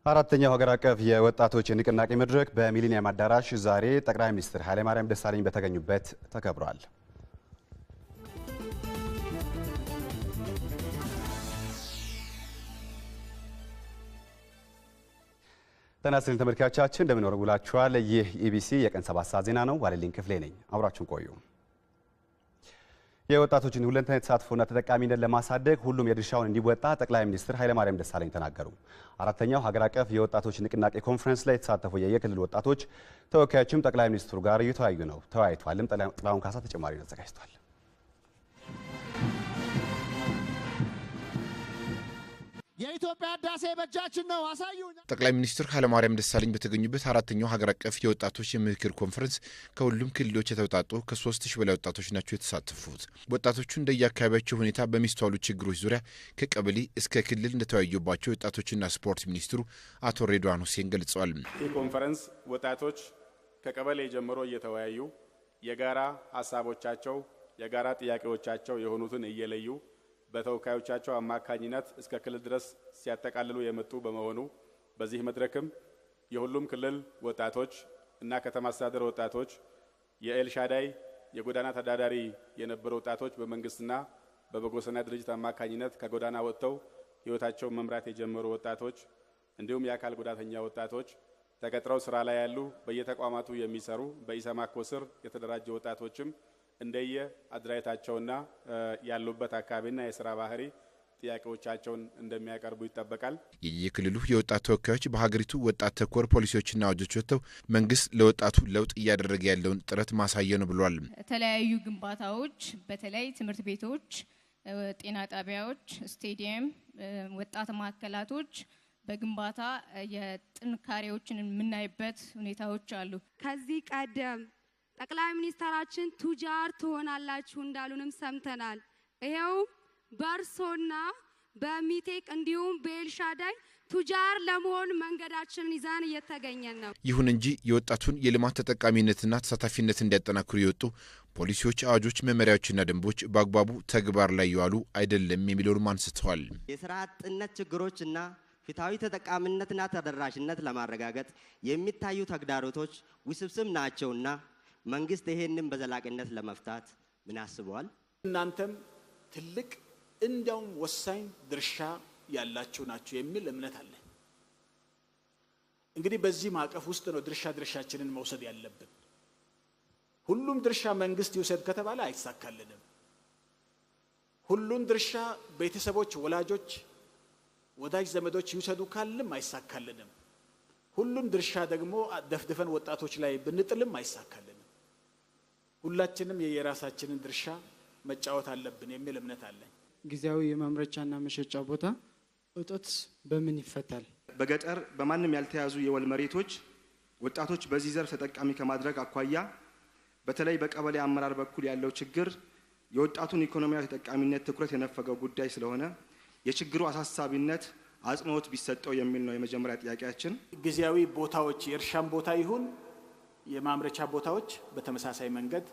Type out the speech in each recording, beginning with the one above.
አራተኛው ሀገር አቀፍ የወጣቶች ንቅናቄ መድረክ በሚሊኒየም አዳራሽ ዛሬ ጠቅላይ ሚኒስትር ኃይለማርያም ደሳለኝ በተገኙበት ተከብሯል። ጤና ይስጥልኝ ተመልካቾቻችን፣ እንደምን ዋላችኋል? ይህ ኢቢሲ የቀን 7 ሰዓት ዜና ነው። ዋለልኝ ክፍሌ ነኝ። አብራችሁን ቆዩ። የወጣቶችን ሁለንተናዊ ተሳትፎና ተጠቃሚነት ለማሳደግ ሁሉም የድርሻውን እንዲወጣ ጠቅላይ ሚኒስትር ኃይለማርያም ደሳለኝ ተናገሩ። አራተኛው ሀገር አቀፍ የወጣቶች ንቅናቄ ኮንፈረንስ ላይ የተሳተፉ የክልል ወጣቶች ተወካዮችም ጠቅላይ ሚኒስትሩ ጋር ተወያይቷልም። ጥላሁን ካሳ ተጨማሪ አዘጋጅቷል። የኢትዮጵያ ህዳሴ በእጃችን ነው አሳዩ። ጠቅላይ ሚኒስትር ኃይለማርያም ደሳለኝ በተገኙበት አራተኛው ሀገር አቀፍ የወጣቶች የምክክር ኮንፈረንስ ከሁሉም ክልሎች የተውጣጡ ከ3000 በላይ ወጣቶች ናቸው የተሳተፉት። ወጣቶቹ እንደየአካባቢያቸው ሁኔታ በሚስተዋሉ ችግሮች ዙሪያ ከቀበሌ እስከ ክልል እንደተወያዩባቸው የወጣቶችና ስፖርት ሚኒስትሩ አቶ ሬድዋን ሁሴን ገልጸዋል። ይህ ኮንፈረንስ ወጣቶች ከቀበሌ ጀምሮ እየተወያዩ የጋራ ሀሳቦቻቸው የጋራ ጥያቄዎቻቸው የሆኑትን እየለዩ በተወካዮቻቸው አማካኝነት እስከ ክልል ድረስ ሲያጠቃልሉ የመጡ በመሆኑ በዚህ መድረክም የሁሉም ክልል ወጣቶች እና ከተማ አስተዳደር ወጣቶች የኤልሻዳይ የጎዳና ተዳዳሪ የነበሩ ወጣቶች በመንግስትና በበጎ ሰናይ ድርጅት አማካኝነት ከጎዳና ወጥተው ህይወታቸውን መምራት የጀመሩ ወጣቶች እንዲሁም የአካል ጉዳተኛ ወጣቶች ተቀጥረው ስራ ላይ ያሉ በየተቋማቱ የሚሰሩ በኢሰማኮ ስር የተደራጁ ወጣቶችም እንደየ አድራይታቸውና ያሉበት አካባቢና የሥራ ባህሪ ጥያቄዎቻቸውን እንደሚያቀርቡ ይጠበቃል። የክልሉ የወጣት ተወካዮች በሀገሪቱ ወጣት ተኮር ፖሊሲዎችና አዋጆች ወጥተው መንግስት ለወጣቱ ለውጥ እያደረገ ያለውን ጥረት ማሳያ ነው ብሏል። የተለያዩ ግንባታዎች በተለይ ትምህርት ቤቶች፣ ጤና ጣቢያዎች፣ ስቴዲየም፣ ወጣት ማዕከላቶች በግንባታ የጥንካሬዎችን የምናይበት ሁኔታዎች አሉ። ከዚህ ቀደም ጠቅላይ ሚኒስትራችን ቱጃር ትሆናላችሁ እንዳሉንም ሰምተናል። ይሄው በርሶና በሚቴክ እንዲሁም በኤልሻዳይ ቱጃር ለመሆን መንገዳችንን ይዘን እየተገኘን ነው። ይሁን እንጂ የወጣቱን የልማት ተጠቃሚነትና ተሳታፊነት እንዲያጠናክሩ የወጡ ፖሊሲዎች፣ አዋጆች፣ መመሪያዎችና ደንቦች በአግባቡ ተግባር ላይ የዋሉ አይደለም የሚለውንም አንስተዋል። የስራ አጥነት ችግሮችና ፍትሃዊ ተጠቃሚነትና ተደራሽነት ለማረጋገጥ የሚታዩ ተግዳሮቶች ውስብስብ ናቸውና መንግስት ይሄንን በዘላቂነት ለመፍታት ምን አስበዋል? እናንተም ትልቅ እንዲያውም ወሳኝ ድርሻ ያላችሁ ናችሁ የሚል እምነት አለ። እንግዲህ በዚህ ማዕቀፍ ውስጥ ነው ድርሻችንን መውሰድ ያለብን። ሁሉም ድርሻ መንግስት ይውሰድ ከተባለ አይሳካልንም። ሁሉም ድርሻ ቤተሰቦች፣ ወላጆች፣ ወዳጅ ዘመዶች ይውሰዱ ካልንም አይሳካልንም። ሁሉም ድርሻ ደግሞ ደፍድፈን ወጣቶች ላይ ብንጥልም አይሳካልንም። ሁላችንም የየራሳችንን ድርሻ መጫወት አለብን የሚል እምነት አለኝ። ጊዜያዊ የማምረቻና መሸጫ ቦታ እጦት በምን ይፈታል? በገጠር በማንም ያልተያዙ የወል መሬቶች ወጣቶች በዚህ ዘርፍ ተጠቃሚ ከማድረግ አኳያ በተለይ በቀበሌ አመራር በኩል ያለው ችግር የወጣቱን ኢኮኖሚያዊ ተጠቃሚነት ትኩረት የነፈገው ጉዳይ ስለሆነ የችግሩ አሳሳቢነት አጽንኦት ቢሰጠው የሚል ነው የመጀመሪያ ጥያቄያችን። ጊዜያዊ ቦታዎች የእርሻም ቦታ ይሁን የማምረቻ ቦታዎች በተመሳሳይ መንገድ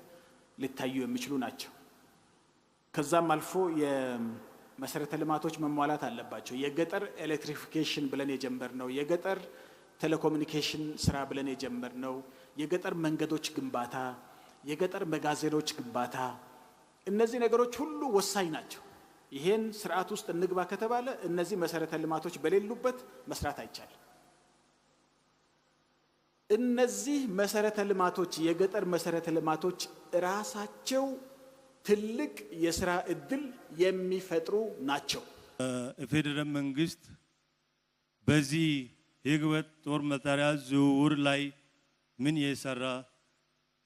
ሊታዩ የሚችሉ ናቸው። ከዛም አልፎ የመሰረተ ልማቶች መሟላት አለባቸው። የገጠር ኤሌክትሪፊኬሽን ብለን የጀመርነው፣ የገጠር ቴሌኮሙኒኬሽን ስራ ብለን የጀመርነው፣ የገጠር መንገዶች ግንባታ፣ የገጠር መጋዘኖች ግንባታ፣ እነዚህ ነገሮች ሁሉ ወሳኝ ናቸው። ይሄን ስርዓት ውስጥ እንግባ ከተባለ እነዚህ መሰረተ ልማቶች በሌሉበት መስራት አይቻልም። እነዚህ መሰረተ ልማቶች የገጠር መሰረተ ልማቶች ራሳቸው ትልቅ የሥራ እድል የሚፈጥሩ ናቸው። የፌዴራል መንግስት በዚህ የህገወጥ ጦር መሳሪያ ዝውውር ላይ ምን እየሰራ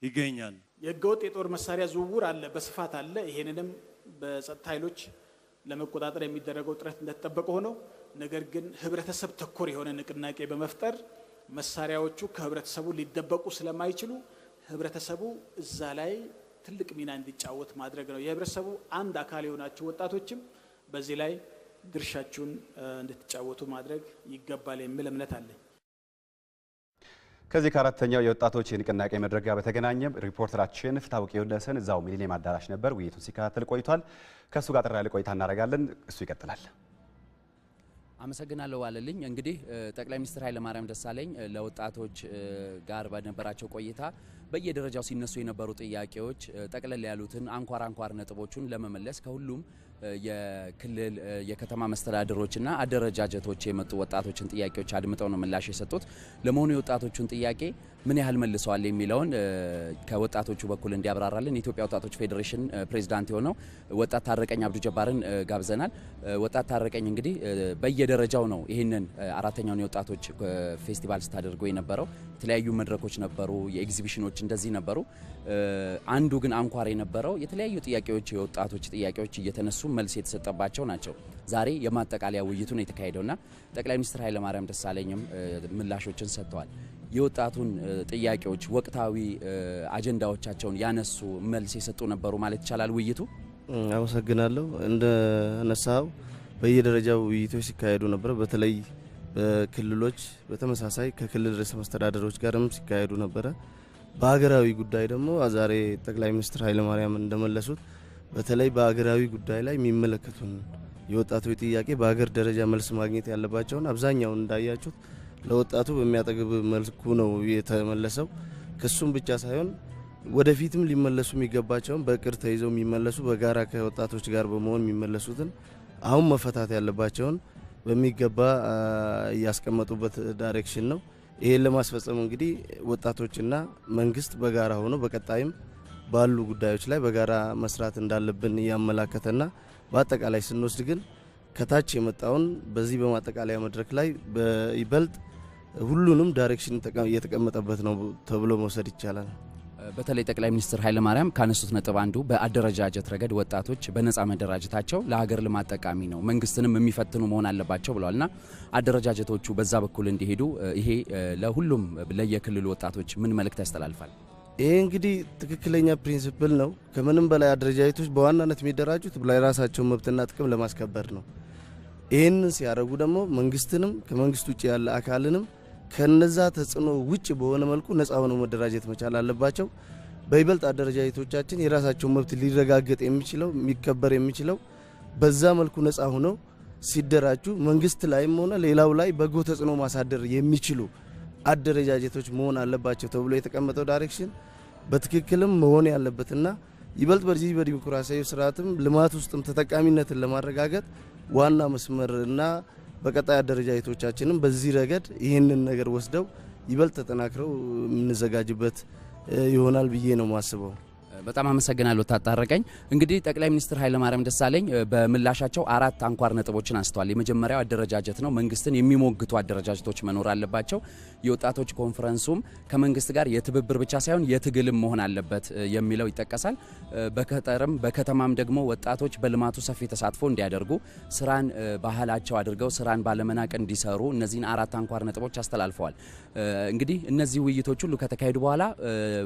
ይገኛል? የህገወጥ የጦር መሳሪያ ዝውውር አለ፣ በስፋት አለ። ይሄንንም በጸጥታ ኃይሎች ለመቆጣጠር የሚደረገው ጥረት እንደተጠበቀ ሆኖ ነገር ግን ህብረተሰብ ተኮር የሆነ ንቅናቄ በመፍጠር መሳሪያዎቹ ከህብረተሰቡ ሊደበቁ ስለማይችሉ ህብረተሰቡ እዛ ላይ ትልቅ ሚና እንዲጫወት ማድረግ ነው። የህብረተሰቡ አንድ አካል የሆናችሁ ወጣቶችም በዚህ ላይ ድርሻችሁን እንድትጫወቱ ማድረግ ይገባል የሚል እምነት አለኝ። ከዚህ ከአራተኛው የወጣቶች የንቅናቄ መድረክ ጋር በተገናኘም ሪፖርተራችን ፍታውቂ ወለሰን እዛው ሚሊኒየም አዳራሽ ነበር። ውይይቱን ሲከታተል ቆይቷል። ከሱ ጋር ጥራ ያለ ቆይታ እናደርጋለን። እሱ ይቀጥላል። አመሰግናለሁ ዋለልኝ። እንግዲህ ጠቅላይ ሚኒስትር ኃይለማርያም ደሳለኝ ለወጣቶች ጋር በነበራቸው ቆይታ በየደረጃው ሲነሱ የነበሩ ጥያቄዎች ጠቅለል ያሉትን አንኳር ነጥቦችን ለመመለስ ከሁሉም የክልል የከተማ መስተዳድሮችና አደረጃጀቶች የመጡ ወጣቶችን ጥያቄዎች አድምጠው ነው ምላሽ የሰጡት። ለመሆኑ የወጣቶቹን ጥያቄ ምን ያህል መልሰዋል የሚለውን ከወጣቶቹ በኩል እንዲያብራራልን የኢትዮጵያ ወጣቶች ፌዴሬሽን ፕሬዝዳንት የሆነው ወጣት ታረቀኝ አብዱ ጀባርን ጋብዘናል። ወጣት ታረቀኝ እንግዲህ በየደረጃው ነው ይህንን አራተኛውን የወጣቶች ፌስቲቫል ስታደርጉ የነበረው። የተለያዩ መድረኮች ነበሩ፣ የኤግዚቢሽኖች እንደዚህ ነበሩ። አንዱ ግን አንኳር የነበረው የተለያዩ ጥያቄዎች የወጣቶች ጥያቄዎች እየተነሱ መልስ የተሰጠባቸው ናቸው። ዛሬ የማጠቃለያ ውይይቱ ነው የተካሄደውና ጠቅላይ ሚኒስትር ኃይለማርያም ደሳለኝም ምላሾችን ሰጥተዋል። የወጣቱን ጥያቄዎች ወቅታዊ አጀንዳዎቻቸውን ያነሱ መልስ የሰጡ ነበሩ ማለት ይቻላል ውይይቱ። አመሰግናለሁ። እንደ ነሳው በየደረጃው ውይይቶች ሲካሄዱ ነበር። በተለይ በክልሎች በተመሳሳይ ከክልል ርዕሰ መስተዳድሮች ጋርም ሲካሄዱ ነበረ። በሀገራዊ ጉዳይ ደግሞ ዛሬ ጠቅላይ ሚኒስትር ኃይለማርያም እንደመለሱት በተለይ በሀገራዊ ጉዳይ ላይ የሚመለከቱን የወጣቶች ጥያቄ በሀገር ደረጃ መልስ ማግኘት ያለባቸውን አብዛኛውን እንዳያችሁት ለወጣቱ በሚያጠግብ መልኩ ነው የተመለሰው። ከሱም ብቻ ሳይሆን ወደፊትም ሊመለሱ የሚገባቸውን በእቅድ ተይዘው የሚመለሱ በጋራ ከወጣቶች ጋር በመሆን የሚመለሱትን አሁን መፈታት ያለባቸውን በሚገባ ያስቀመጡበት ዳይሬክሽን ነው። ይሄን ለማስፈጸም እንግዲህ ወጣቶችና መንግስት በጋራ ሆኖ በቀጣይም ባሉ ጉዳዮች ላይ በጋራ መስራት እንዳለብን ያመላከተና በአጠቃላይ ስንወስድ ግን ከታች የመጣውን በዚህ በማጠቃለያ መድረክ ላይ በይበልጥ ሁሉንም ዳይሬክሽን እየተቀመጠበት ነው ተብሎ መውሰድ ይቻላል። በተለይ ጠቅላይ ሚኒስትር ኃይለማርያም ካነሱት ነጥብ አንዱ በአደረጃጀት ረገድ ወጣቶች በነጻ መደራጀታቸው ለሀገር ልማት ጠቃሚ ነው፣ መንግስትንም የሚፈትኑ መሆን አለባቸው ብለዋልና አደረጃጀቶቹ በዛ በኩል እንዲሄዱ ይሄ ለሁሉም ለየክልሉ ወጣቶች ምን መልእክት ያስተላልፋል? ይሄ እንግዲህ ትክክለኛ ፕሪንሲፕል ነው። ከምንም በላይ አደረጃጀቶች በዋናነት የሚደራጁት ለራሳቸው መብትና ጥቅም ለማስከበር ነው። ይህንን ሲያደርጉ ደግሞ መንግስትንም ከመንግስት ውጭ ያለ አካልንም ከነዛ ተጽዕኖ ውጭ በሆነ መልኩ ነጻ ሆነው መደራጀት መቻል አለባቸው። በይበልጥ አደረጃጀቶቻችን የራሳቸው መብት ሊረጋገጥ የሚችለው የሚከበር የሚችለው በዛ መልኩ ነጻ ሆነው ሲደራጁ መንግስት ላይም ሆነ ሌላው ላይ በጎ ተጽዕኖ ማሳደር የሚችሉ አደረጃጀቶች መሆን አለባቸው ተብሎ የተቀመጠው ዳይሬክሽን በትክክልም መሆን ያለበትና ይበልጥ በዚህ በዲሞክራሲያዊ ስርዓትም ልማት ውስጥም ተጠቃሚነትን ለማረጋገጥ ዋና መስመርና በቀጣይ አደረጃጀቶቻችንም በዚህ ረገድ ይህንን ነገር ወስደው ይበልጥ ተጠናክረው የምንዘጋጅበት ይሆናል ብዬ ነው ማስበው። በጣም አመሰግናለሁ ታጣረቀኝ። እንግዲህ ጠቅላይ ሚኒስትር ኃይለማርያም ደሳለኝ በምላሻቸው አራት አንኳር ነጥቦችን አንስተዋል። የመጀመሪያው አደረጃጀት ነው። መንግስትን የሚሞግቱ አደረጃጀቶች መኖር አለባቸው። የወጣቶች ኮንፈረንሱም ከመንግስት ጋር የትብብር ብቻ ሳይሆን የትግልም መሆን አለበት የሚለው ይጠቀሳል። በከተማም በከተማም ደግሞ ወጣቶች በልማቱ ሰፊ ተሳትፎ እንዲያደርጉ ስራን ባህላቸው አድርገው ስራን ባለመናቅ እንዲሰሩ እነዚህን አራት አንኳር ነጥቦች አስተላልፈዋል። እንግዲህ እነዚህ ውይይቶች ሁሉ ከተካሄዱ በኋላ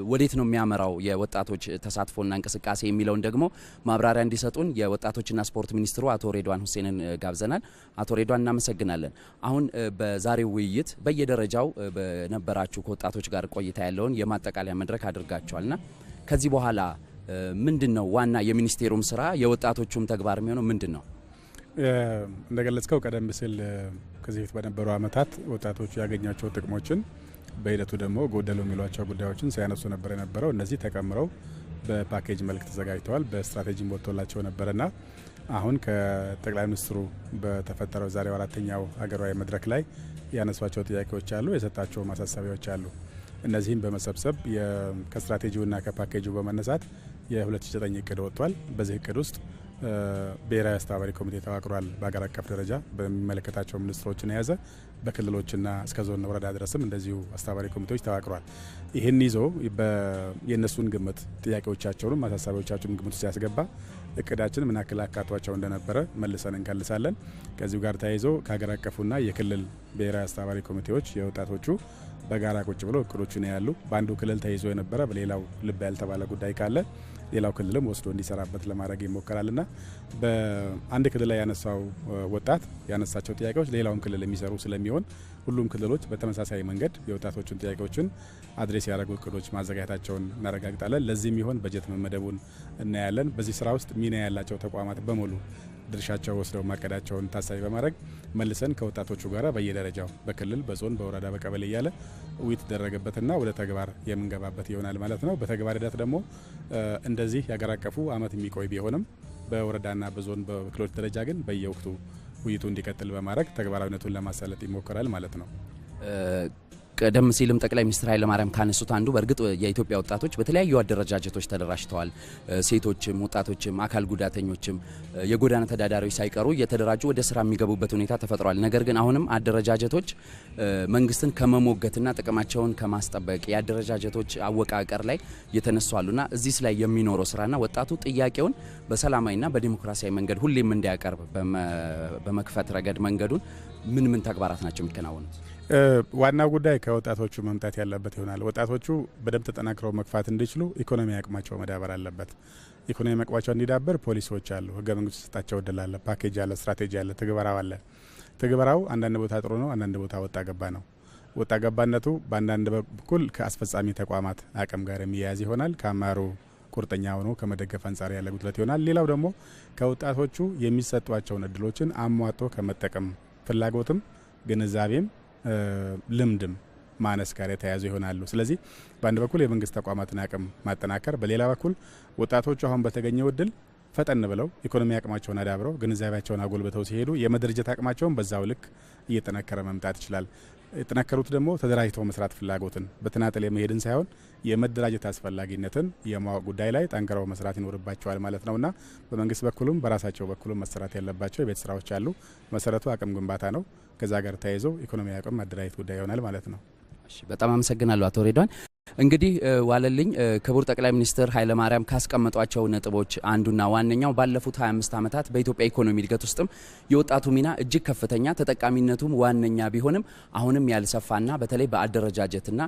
ወዴት ነው የሚያመራው የወጣቶች ተሳትፎና እንቅስቃሴ የሚለውን ደግሞ ማብራሪያ እንዲሰጡን የወጣቶችና ስፖርት ሚኒስትሩ አቶ ሬድዋን ሁሴንን ጋብዘናል። አቶ ሬድዋን እናመሰግናለን። አሁን በዛሬው ውይይት በየደረጃው በነበራችሁ ከወጣቶች ጋር ቆይታ ያለውን የማጠቃለያ መድረክ አድርጋችኋልና ከዚህ በኋላ ምንድነው ዋና የሚኒስቴሩም ስራ የወጣቶቹም ተግባር የሚሆነው ምንድነው? እንደገለጽከው ቀደም ሲል ከዚህ በፊት በነበሩ አመታት ወጣቶቹ ያገኛቸው ጥቅሞችን በሂደቱ ደግሞ ጎደሉ የሚሏቸው ጉዳዮችን ሲያነሱ ነበር የነበረው። እነዚህ ተቀምረው በፓኬጅ መልክ ተዘጋጅተዋል። በስትራቴጂም ወጥቶላቸው ነበርና አሁን ከጠቅላይ ሚኒስትሩ በተፈጠረው ዛሬው አራተኛው ሀገራዊ መድረክ ላይ ያነሷቸው ጥያቄዎች አሉ፣ የሰጣቸው ማሳሰቢያዎች አሉ። እነዚህም በመሰብሰብ ከስትራቴጂውና ከፓኬጁ በመነሳት የ2009 እቅድ ወጥቷል። በዚህ እቅድ ውስጥ ብሔራዊ አስተባባሪ ኮሚቴ ተዋቅሯል። በአገር አቀፍ ደረጃ በሚመለከታቸው ሚኒስትሮችን የያዘ በክልሎችና እስከ ዞን ወረዳ ድረስም እንደዚሁ አስተባባሪ ኮሚቴዎች ተዋቅሯል። ይህን ይዞ የእነሱን ግምት ጥያቄዎቻቸውንም ማሳሰቢያዎቻቸውን ግምት ውስጥ ያስገባ እቅዳችን ምን ያክል አካቷቸው እንደነበረ መልሰን እንከልሳለን። ከዚሁ ጋር ተያይዞ ከሀገር አቀፉና የክልል ብሔራዊ አስተባባሪ ኮሚቴዎች የወጣቶቹ በጋራ ቁጭ ብሎ እቅዶቹን ያሉ በአንዱ ክልል ተይዞ የነበረ በሌላው ልብ ያልተባለ ጉዳይ ካለ ሌላው ክልልም ወስዶ እንዲሰራበት ለማድረግ ይሞከራልና በአንድ ክልል ላይ ያነሳው ወጣት ያነሳቸው ጥያቄዎች ሌላውም ክልል የሚሰሩ ስለሚሆን ሁሉም ክልሎች በተመሳሳይ መንገድ የወጣቶችን ጥያቄዎችን አድሬስ ያደረጉ እቅዶች ማዘጋጀታቸውን እናረጋግጣለን። ለዚህም ይሆን በጀት መመደቡን እናያለን። በዚህ ስራ ውስጥ ሚና ያላቸው ተቋማት በሙሉ ድርሻቸው ወስደው ማቀዳቸውን ታሳቢ በማድረግ መልሰን ከወጣቶቹ ጋራ በየደረጃው በክልል በዞን በወረዳ በቀበሌ እያለ ውይይት ተደረገበትና ወደ ተግባር የምንገባበት ይሆናል ማለት ነው። በተግባር ሂደት ደግሞ እንደዚህ ያገር አቀፉ አመት የሚቆይ ቢሆንም በወረዳና በዞን በክልሎች ደረጃ ግን በየወቅቱ ውይይቱ እንዲቀጥል በማድረግ ተግባራዊነቱን ለማሳለጥ ይሞከራል ማለት ነው። ቀደም ሲልም ጠቅላይ ሚኒስትር ኃይለማርያም ካነሱት አንዱ በእርግጥ የኢትዮጵያ ወጣቶች በተለያዩ አደረጃጀቶች ተደራጅተዋል። ሴቶችም፣ ወጣቶችም፣ አካል ጉዳተኞችም፣ የጎዳና ተዳዳሪዎች ሳይቀሩ እየተደራጁ ወደ ስራ የሚገቡበት ሁኔታ ተፈጥሯል። ነገር ግን አሁንም አደረጃጀቶች መንግስትን ከመሞገትና ጥቅማቸውን ከማስጠበቅ የአደረጃጀቶች አወቃቀር ላይ የተነሱ አሉና እዚህ ላይ የሚኖረው ስራና ወጣቱ ጥያቄውን በሰላማዊና በዲሞክራሲያዊ መንገድ ሁሌም እንዲያቀርብ በመክፈት ረገድ መንገዱን ምን ተግባራት ናቸው የሚከናወኑት? ዋናው ጉዳይ ከወጣቶቹ መምጣት ያለበት ይሆናል። ወጣቶቹ በደንብ ተጠናክረው መግፋት እንዲችሉ ኢኮኖሚ አቅማቸው መዳበር አለበት። ኢኮኖሚ አቅማቸው እንዲዳበር ፖሊሲዎች አሉ፣ ህገ መንግስቱ የሰጣቸው እድል አለ፣ ፓኬጅ አለ፣ ስትራቴጂ አለ፣ ትግበራው አለ። ትግበራው አንዳንድ ቦታ ጥሩ ነው፣ አንዳንድ ቦታ ወጣ ገባ ነው። ወጣ ገባነቱ በአንዳንድ በኩል ከአስፈጻሚ ተቋማት አቅም ጋር የሚያያዝ ይሆናል። ከአማሩ ቁርጠኛ ሆኖ ከመደገፍ አንጻር ያለ ጉድለት ይሆናል። ሌላው ደግሞ ከወጣቶቹ የሚሰጧቸውን እድሎችን አሟጦ ከመጠቀም ፍላጎትም ግንዛቤም ልምድም ማነስ ጋር የተያያዙ ይሆናሉ። ስለዚህ በአንድ በኩል የመንግስት ተቋማትን አቅም ማጠናከር፣ በሌላ በኩል ወጣቶቹ አሁን በተገኘው እድል ፈጠን ብለው ኢኮኖሚ አቅማቸውን አዳብረው ግንዛቤያቸውን አጎልብተው ሲሄዱ የመደራጀት አቅማቸውን በዛው ልክ እየጠነከረ መምጣት ይችላል። የተጠናከሩት ደግሞ ተደራጅተው መስራት ፍላጎትን በተናጠል የመሄድን ሳይሆን የመደራጀት አስፈላጊነትን የማወቅ ጉዳይ ላይ ጠንክረው መስራት ይኖርባቸዋል ማለት ነውና በመንግስት በኩልም በራሳቸው በኩልም መሰራት ያለባቸው የቤት ስራዎች አሉ። መሰረቱ አቅም ግንባታ ነው። ከዛ ጋር ተያይዞ ኢኮኖሚ አቅም ማደራጀት ጉዳይ ይሆናል ማለት ነው። እሺ፣ በጣም አመሰግናለሁ አቶ ሬድዋን። እንግዲህ ዋለልኝ ክቡር ጠቅላይ ሚኒስትር ኃይለማርያም ካስቀመጧቸው ነጥቦች አንዱና ዋነኛው ባለፉት 25 ዓመታት በኢትዮጵያ ኢኮኖሚ እድገት ውስጥም የወጣቱ ሚና እጅግ ከፍተኛ ተጠቃሚነቱም ዋነኛ ቢሆንም አሁንም ያልሰፋና በተለይ በአደረጃጀትና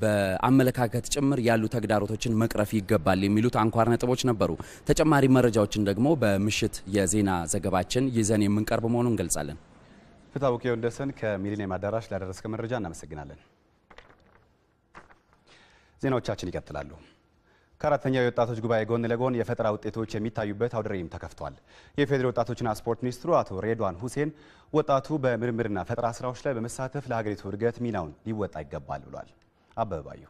በአመለካከት ጭምር ያሉ ተግዳሮቶችን መቅረፍ ይገባል የሚሉት አንኳር ነጥቦች ነበሩ። ተጨማሪ መረጃዎችን ደግሞ በምሽት የዜና ዘገባችን ይዘን የምንቀርብ መሆኑን እንገልጻለን። ፍታውቂ ወንደሰን ከሚሊኒየም አዳራሽ ላደረስከ መረጃ እናመሰግናለን። ዜናዎቻችን ይቀጥላሉ። ከአራተኛው የወጣቶች ጉባኤ ጎን ለጎን የፈጠራ ውጤቶች የሚታዩበት አውደ ርዕይም ተከፍቷል። የፌዴራል ወጣቶችና ስፖርት ሚኒስትሩ አቶ ሬድዋን ሁሴን ወጣቱ በምርምርና ፈጠራ ስራዎች ላይ በመሳተፍ ለሀገሪቱ እድገት ሚናውን ሊወጣ ይገባል ብሏል። አበባዩ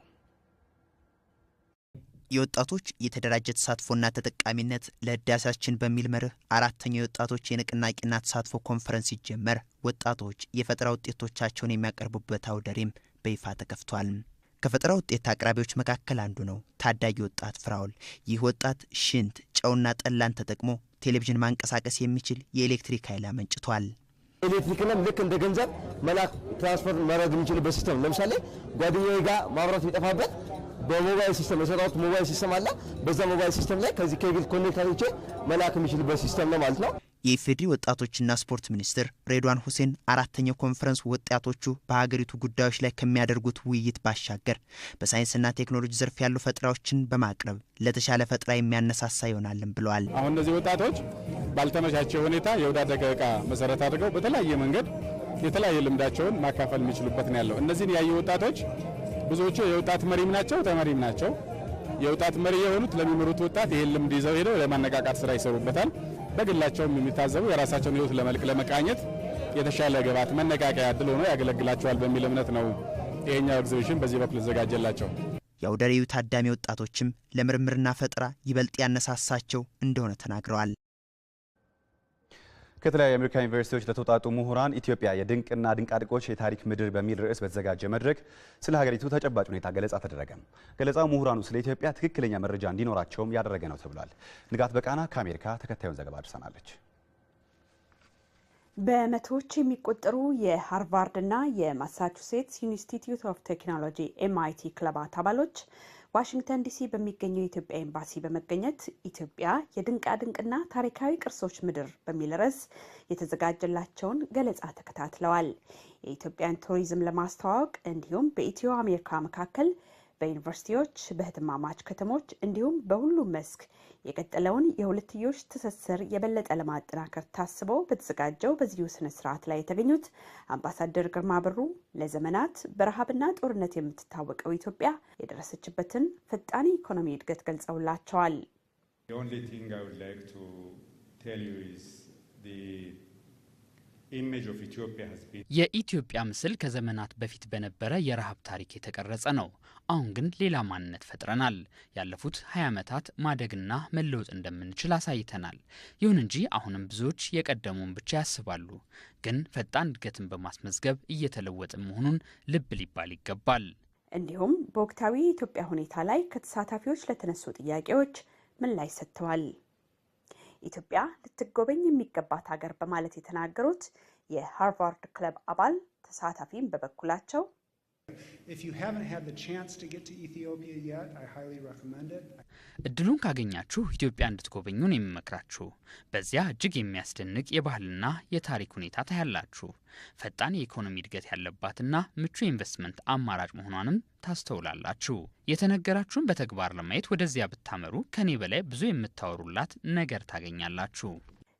የወጣቶች የተደራጀ ተሳትፎና ተጠቃሚነት ለህዳሴያችን በሚል መርህ አራተኛው የወጣቶች የንቅናቄና ተሳትፎ ኮንፈረንስ ሲጀመር ወጣቶች የፈጠራ ውጤቶቻቸውን የሚያቀርቡበት አውደ ርዕይም በይፋ ተከፍቷል። ከፈጠራ ውጤት አቅራቢዎች መካከል አንዱ ነው ታዳጊ ወጣት ፍራውል። ይህ ወጣት ሽንት፣ ጨውና ጠላን ተጠቅሞ ቴሌቪዥን ማንቀሳቀስ የሚችል የኤሌክትሪክ ኃይል አመንጭቷል። ኤሌክትሪክንም ልክ እንደ ገንዘብ መላክ ትራንስፈር ማድረግ የሚችልበት ሲስተም፣ ለምሳሌ ጓደኛዬ ጋር ማብራት ቢጠፋበት በሞባይል ሲስተም የሰራሁት ሞባይል ሲስተም አለ። በዛ ሞባይል ሲስተም ላይ ከዚህ ኬብል ኮኔክት አድርጌ መላክ የሚችልበት ሲስተም ነው ማለት ነው። የኢፌዴሪ ወጣቶችና ስፖርት ሚኒስትር ሬድዋን ሁሴን አራተኛው ኮንፈረንስ ወጣቶቹ በሀገሪቱ ጉዳዮች ላይ ከሚያደርጉት ውይይት ባሻገር በሳይንስና ቴክኖሎጂ ዘርፍ ያሉ ፈጠራዎችን በማቅረብ ለተሻለ ፈጠራ የሚያነሳሳ ይሆናልም ብለዋል። አሁን እነዚህ ወጣቶች ባልተመቻቸ ሁኔታ የወዳደቀ ዕቃ መሰረት አድርገው በተለያየ መንገድ የተለያየ ልምዳቸውን ማካፈል የሚችሉበት ነው ያለው። እነዚህን ያዩ ወጣቶች ብዙዎቹ የወጣት መሪም ናቸው፣ ተመሪም ናቸው። የወጣት መሪ የሆኑት ለሚመሩት ወጣት ይሄን ልምድ ይዘው ሄደው ለማነቃቃት ስራ ይሰሩበታል። በግላቸውም የሚታዘቡ የራሳቸውን ህይወት ለመልክ ለመቃኘት የተሻለ ግብዓት መነቃቂያ እድል ሆኖ ያገለግላቸዋል በሚል እምነት ነው ይሄኛው ኤግዚቢሽን በዚህ በኩል ተዘጋጀላቸው። የአውደ ርዕዩ ታዳሚ ወጣቶችም ለምርምርና ፈጠራ ይበልጥ ያነሳሳቸው እንደሆነ ተናግረዋል። ከተለያዩ የአሜሪካ ዩኒቨርሲቲዎች ለተውጣጡ ምሁራን ኢትዮጵያ የድንቅና ድንቃድንቆች የታሪክ ምድር በሚል ርዕስ በተዘጋጀ መድረክ ስለ ሀገሪቱ ተጨባጭ ሁኔታ ገለጻ ተደረገ። ገለጻው ምሁራኑ ስለ ኢትዮጵያ ትክክለኛ መረጃ እንዲኖራቸውም ያደረገ ነው ተብሏል። ንጋት በቃና ከአሜሪካ ተከታዩን ዘገባ አድርሰናለች። በመቶዎች የሚቆጠሩ የሃርቫርድና የማሳቹሴትስ ኢንስቲትዩት ኦፍ ቴክኖሎጂ MIT ክለባት አባሎች ዋሽንግተን ዲሲ በሚገኘው የኢትዮጵያ ኤምባሲ በመገኘት ኢትዮጵያ የድንቃድንቅና ታሪካዊ ቅርሶች ምድር በሚል ርዕስ የተዘጋጀላቸውን ገለጻ ተከታትለዋል። የኢትዮጵያን ቱሪዝም ለማስተዋወቅ እንዲሁም በኢትዮ አሜሪካ መካከል በዩኒቨርሲቲዎች በህትማማች ከተሞች እንዲሁም በሁሉም መስክ የቀጠለውን የሁለትዮሽ ትስስር የበለጠ ለማጠናከር ታስቦ በተዘጋጀው በዚሁ ስነ ስርዓት ላይ የተገኙት አምባሳደር ግርማ ብሩ ለዘመናት በረሃብና ጦርነት የምትታወቀው ኢትዮጵያ የደረሰችበትን ፈጣን ኢኮኖሚ እድገት ገልጸውላቸዋል። የኢትዮጵያ ምስል ከዘመናት በፊት በነበረ የረሃብ ታሪክ የተቀረጸ ነው። አሁን ግን ሌላ ማንነት ፈጥረናል። ያለፉት 20 ዓመታት ማደግና መለወጥ እንደምንችል አሳይተናል። ይሁን እንጂ አሁንም ብዙዎች የቀደሙን ብቻ ያስባሉ። ግን ፈጣን እድገትን በማስመዝገብ እየተለወጥን መሆኑን ልብ ሊባል ይገባል። እንዲሁም በወቅታዊ የኢትዮጵያ ሁኔታ ላይ ከተሳታፊዎች ለተነሱ ጥያቄዎች ምላሽ ሰጥተዋል። ኢትዮጵያ ልትጎበኝ የሚገባት ሀገር በማለት የተናገሩት የሃርቫርድ ክለብ አባል ተሳታፊም በበኩላቸው እድሉን ካገኛችሁ ኢትዮጵያ እንድትጎበኙን የሚመክራችሁ። በዚያ እጅግ የሚያስደንቅ የባህልና የታሪክ ሁኔታ ታያላችሁ። ፈጣን የኢኮኖሚ እድገት ያለባትና ምቹ የኢንቨስትመንት አማራጭ መሆኗንም ታስተውላላችሁ። የተነገራችሁን በተግባር ለማየት ወደዚያ ብታመሩ ከኔ በላይ ብዙ የምታወሩላት ነገር ታገኛላችሁ።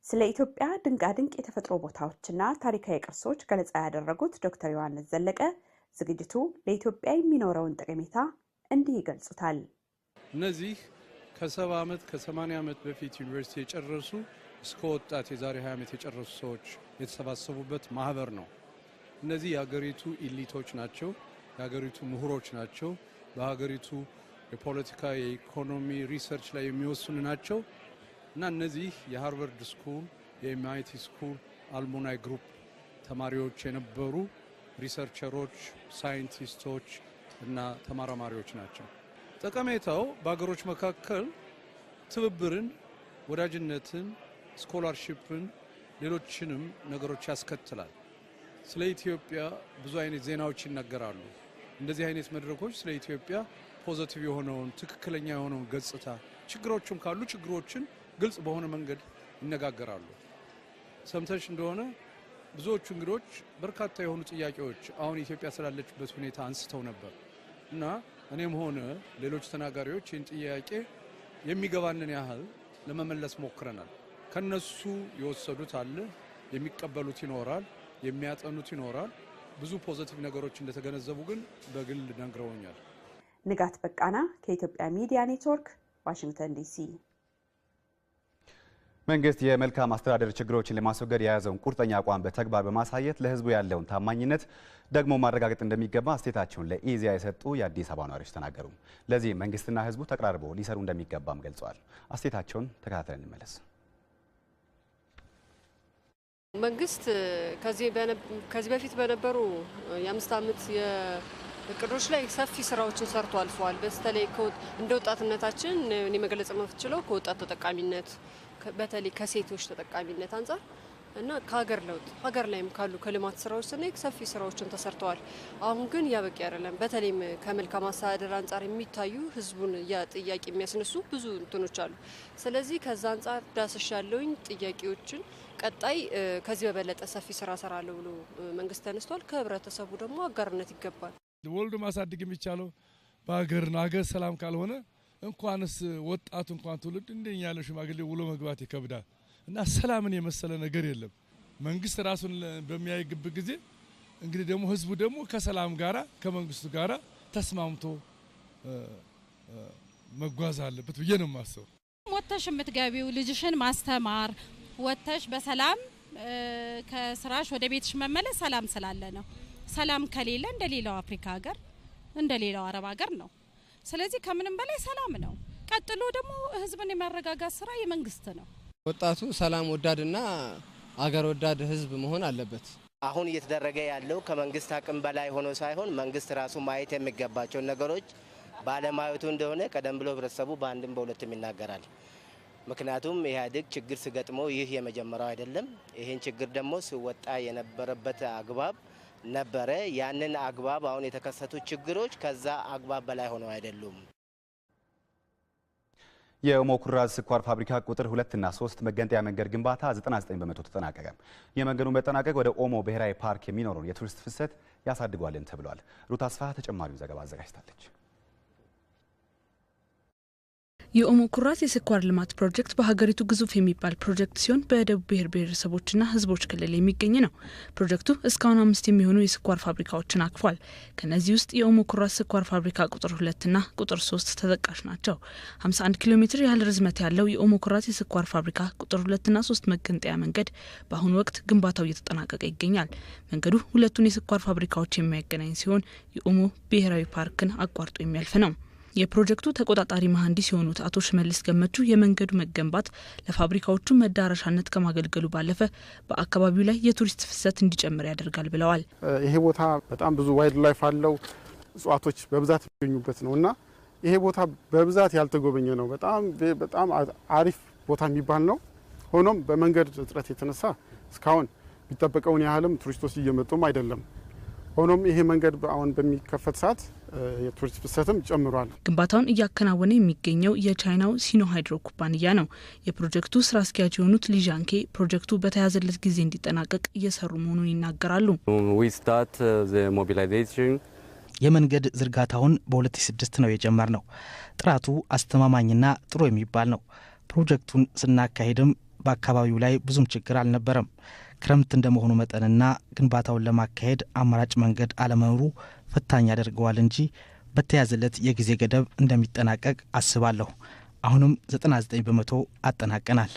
ስለ ኢትዮጵያ ድንቃድንቅ የተፈጥሮ ቦታዎችና ታሪካዊ ቅርሶች ገለጻ ያደረጉት ዶክተር ዮሐንስ ዘለቀ ዝግጅቱ ለኢትዮጵያ የሚኖረውን ጠቀሜታ እንዲህ ይገልጹታል። እነዚህ ከ70 ዓመት ከ80 ዓመት በፊት ዩኒቨርሲቲ የጨረሱ እስከ ወጣት የዛሬ 20 ዓመት የጨረሱ ሰዎች የተሰባሰቡበት ማህበር ነው። እነዚህ የሀገሪቱ ኢሊቶች ናቸው፣ የሀገሪቱ ምሁሮች ናቸው፣ በሀገሪቱ የፖለቲካ የኢኮኖሚ ሪሰርች ላይ የሚወስኑ ናቸው እና እነዚህ የሃርቫርድ ስኩል የኤምአይቲ ስኩል አልሙናይ ግሩፕ ተማሪዎች የነበሩ ሪሰርቸሮች፣ ሳይንቲስቶች እና ተመራማሪዎች ናቸው። ጠቀሜታው በሀገሮች መካከል ትብብርን፣ ወዳጅነትን፣ ስኮላርሺፕን፣ ሌሎችንም ነገሮች ያስከትላል። ስለ ኢትዮጵያ ብዙ አይነት ዜናዎች ይነገራሉ። እንደዚህ አይነት መድረኮች ስለ ኢትዮጵያ ፖዚቲቭ የሆነውን ትክክለኛ የሆነውን ገጽታ፣ ችግሮችም ካሉ ችግሮችን ግልጽ በሆነ መንገድ ይነጋገራሉ። ሰምተሽ እንደሆነ ብዙዎቹ እንግዶች በርካታ የሆኑ ጥያቄዎች አሁን ኢትዮጵያ ስላለችበት ሁኔታ አንስተው ነበር እና እኔም ሆነ ሌሎች ተናጋሪዎች ይህን ጥያቄ የሚገባንን ያህል ለመመለስ ሞክረናል። ከነሱ የወሰዱት አለ፣ የሚቀበሉት ይኖራል፣ የሚያጠኑት ይኖራል። ብዙ ፖዚቲቭ ነገሮች እንደተገነዘቡ ግን በግል ነግረውኛል። ንጋት በቃና ከኢትዮጵያ ሚዲያ ኔትወርክ ዋሽንግተን ዲሲ። መንግስት የመልካም አስተዳደር ችግሮችን ለማስወገድ የያዘውን ቁርጠኛ አቋም በተግባር በማሳየት ለህዝቡ ያለውን ታማኝነት ደግሞ ማረጋገጥ እንደሚገባ አስተያየታቸውን ለኢዜአ የሰጡ የአዲስ አበባ ነዋሪዎች ተናገሩ። ለዚህ መንግስትና ህዝቡ ተቀራርበው ሊሰሩ እንደሚገባም ገልጸዋል። አስተያየታቸውን ተከታትለን እንመለስ። መንግስት ከዚህ በፊት በነበሩ የ5 ዓመት እቅዶች ላይ ሰፊ ስራዎችን ሰርቶ አልፈዋል። በተለይ እንደ ወጣትነታችን እኔ መግለጽ የምችለው ከወጣት ተጠቃሚነት በተለይ ከሴቶች ተጠቃሚነት አንጻር እና ከሀገር ለውጥ ሀገር ላይም ካሉ ከልማት ስራዎች ስናይ ሰፊ ስራዎችን ተሰርተዋል። አሁን ግን ያበቂ አይደለም። በተለይም ከመልካም አስተዳደር አንጻር የሚታዩ ህዝቡን ጥያቄ የሚያስነሱ ብዙ እንትኖች አሉ። ስለዚህ ከዛ አንጻር ዳሰሽ ያለውኝ ጥያቄዎችን ቀጣይ ከዚህ በበለጠ ሰፊ ስራ ሰራለሁ ብሎ መንግስት ተነስቷል። ከህብረተሰቡ ደግሞ አጋርነት ይገባል። ወልዶ ማሳደግ የሚቻለው በሀገር ነው። ሀገር ሰላም ካልሆነ እንኳንስ ወጣቱ እንኳን ትውልድ እንደኛ ያለ ሽማግሌ ውሎ መግባት ይከብዳል እና ሰላምን የመሰለ ነገር የለም። መንግስት ራሱን በሚያይግብ ጊዜ እንግዲህ ደግሞ ህዝቡ ደግሞ ከሰላም ጋራ ከመንግስቱ ጋራ ተስማምቶ መጓዝ አለበት ብዬ ነው የማስበው። ወጥተሽ የምትገቢው ልጅሽን ማስተማር ወጥተሽ በሰላም ከስራሽ ወደ ቤትሽ መመለስ ሰላም ስላለ ነው። ሰላም ከሌለ እንደሌላው አፍሪካ ሀገር እንደሌላው አረብ ሀገር ነው። ስለዚህ ከምንም በላይ ሰላም ነው። ቀጥሎ ደግሞ ህዝብን የማረጋጋት ስራ የመንግስት ነው። ወጣቱ ሰላም ወዳድና አገር ወዳድ ህዝብ መሆን አለበት። አሁን እየተደረገ ያለው ከመንግስት አቅም በላይ ሆኖ ሳይሆን መንግስት ራሱ ማየት የሚገባቸውን ነገሮች ባለማየቱ እንደሆነ ቀደም ብሎ ህብረተሰቡ በአንድም በሁለትም ይናገራል። ምክንያቱም ኢህአዴግ ችግር ሲገጥመው ይህ የመጀመሪያው አይደለም። ይህን ችግር ደግሞ ሲወጣ የነበረበት አግባብ ነበረ። ያንን አግባብ አሁን የተከሰቱ ችግሮች ከዛ አግባብ በላይ ሆነው አይደሉም። የኦሞ ኩራዝ ስኳር ፋብሪካ ቁጥር 2 እና 3 መገንጠያ መንገድ ግንባታ 99 በመቶ ተጠናቀቀ። የመንገዱ መጠናቀቅ ወደ ኦሞ ብሔራዊ ፓርክ የሚኖረውን የቱሪስት ፍሰት ያሳድጓልን ተብሏል። ሩት አስፋ ተጨማሪውን ዘገባ አዘጋጅታለች። የኦሞ ኩራት የስኳር ልማት ፕሮጀክት በሀገሪቱ ግዙፍ የሚባል ፕሮጀክት ሲሆን በደቡብ ብሔር ብሔረሰቦችና ሕዝቦች ክልል የሚገኝ ነው። ፕሮጀክቱ እስካሁን 5 የሚሆኑ የስኳር ፋብሪካዎችን አቅፏል። ከነዚህ ውስጥ የኦሞ ኩራት ስኳር ፋብሪካ ቁጥር 2 እና ቁጥር 3 ተጠቃሽ ናቸው። 51 ኪሎ ሜትር ያህል ርዝመት ያለው የኦሞ ኩራት የስኳር ፋብሪካ ቁጥር 2 እና 3 መገንጠያ መንገድ በአሁኑ ወቅት ግንባታው እየተጠናቀቀ ይገኛል። መንገዱ ሁለቱን የስኳር ፋብሪካዎች የሚያገናኝ ሲሆን የኦሞ ብሔራዊ ፓርክን አቋርጦ የሚያልፍ ነው። የፕሮጀክቱ ተቆጣጣሪ መሐንዲስ የሆኑት አቶ ሽመልስ ገመቹ የመንገዱ መገንባት ለፋብሪካዎቹ መዳረሻነት ከማገልገሉ ባለፈ በአካባቢው ላይ የቱሪስት ፍሰት እንዲጨምር ያደርጋል ብለዋል። ይሄ ቦታ በጣም ብዙ ዋይልድ ላይፍ አለው፣ እጽዋቶች በብዛት የሚገኙበት ነውና ይሄ ቦታ በብዛት ያልተጎበኘ ነው። በጣም አሪፍ ቦታ የሚባል ነው። ሆኖም በመንገድ እጥረት የተነሳ እስካሁን ቢጠበቀውን ያህልም ቱሪስቶች እየመጡም አይደለም። ሆኖም ይሄ መንገድ አሁን በሚከፈት ሰዓት የቱሪስት ፍሰትም ጨምሯል። ግንባታውን እያከናወነ የሚገኘው የቻይናው ሲኖ ሃይድሮ ኩባንያ ነው። የፕሮጀክቱ ስራ አስኪያጅ የሆኑት ሊዣንኬ ፕሮጀክቱ በተያዘለት ጊዜ እንዲጠናቀቅ እየሰሩ መሆኑን ይናገራሉ። የመንገድ ዝርጋታውን በ2006 ነው የጀመርነው። ጥራቱ አስተማማኝና ጥሩ የሚባል ነው። ፕሮጀክቱን ስናካሄድም በአካባቢው ላይ ብዙም ችግር አልነበረም። ክረምት እንደመሆኑ መጠንና ግንባታውን ለማካሄድ አማራጭ መንገድ አለመኖሩ ፈታኝ ያደርገዋል እንጂ በተያዘለት የጊዜ ገደብ እንደሚጠናቀቅ አስባለሁ። አሁንም 99 በመቶ አጠናቀናል።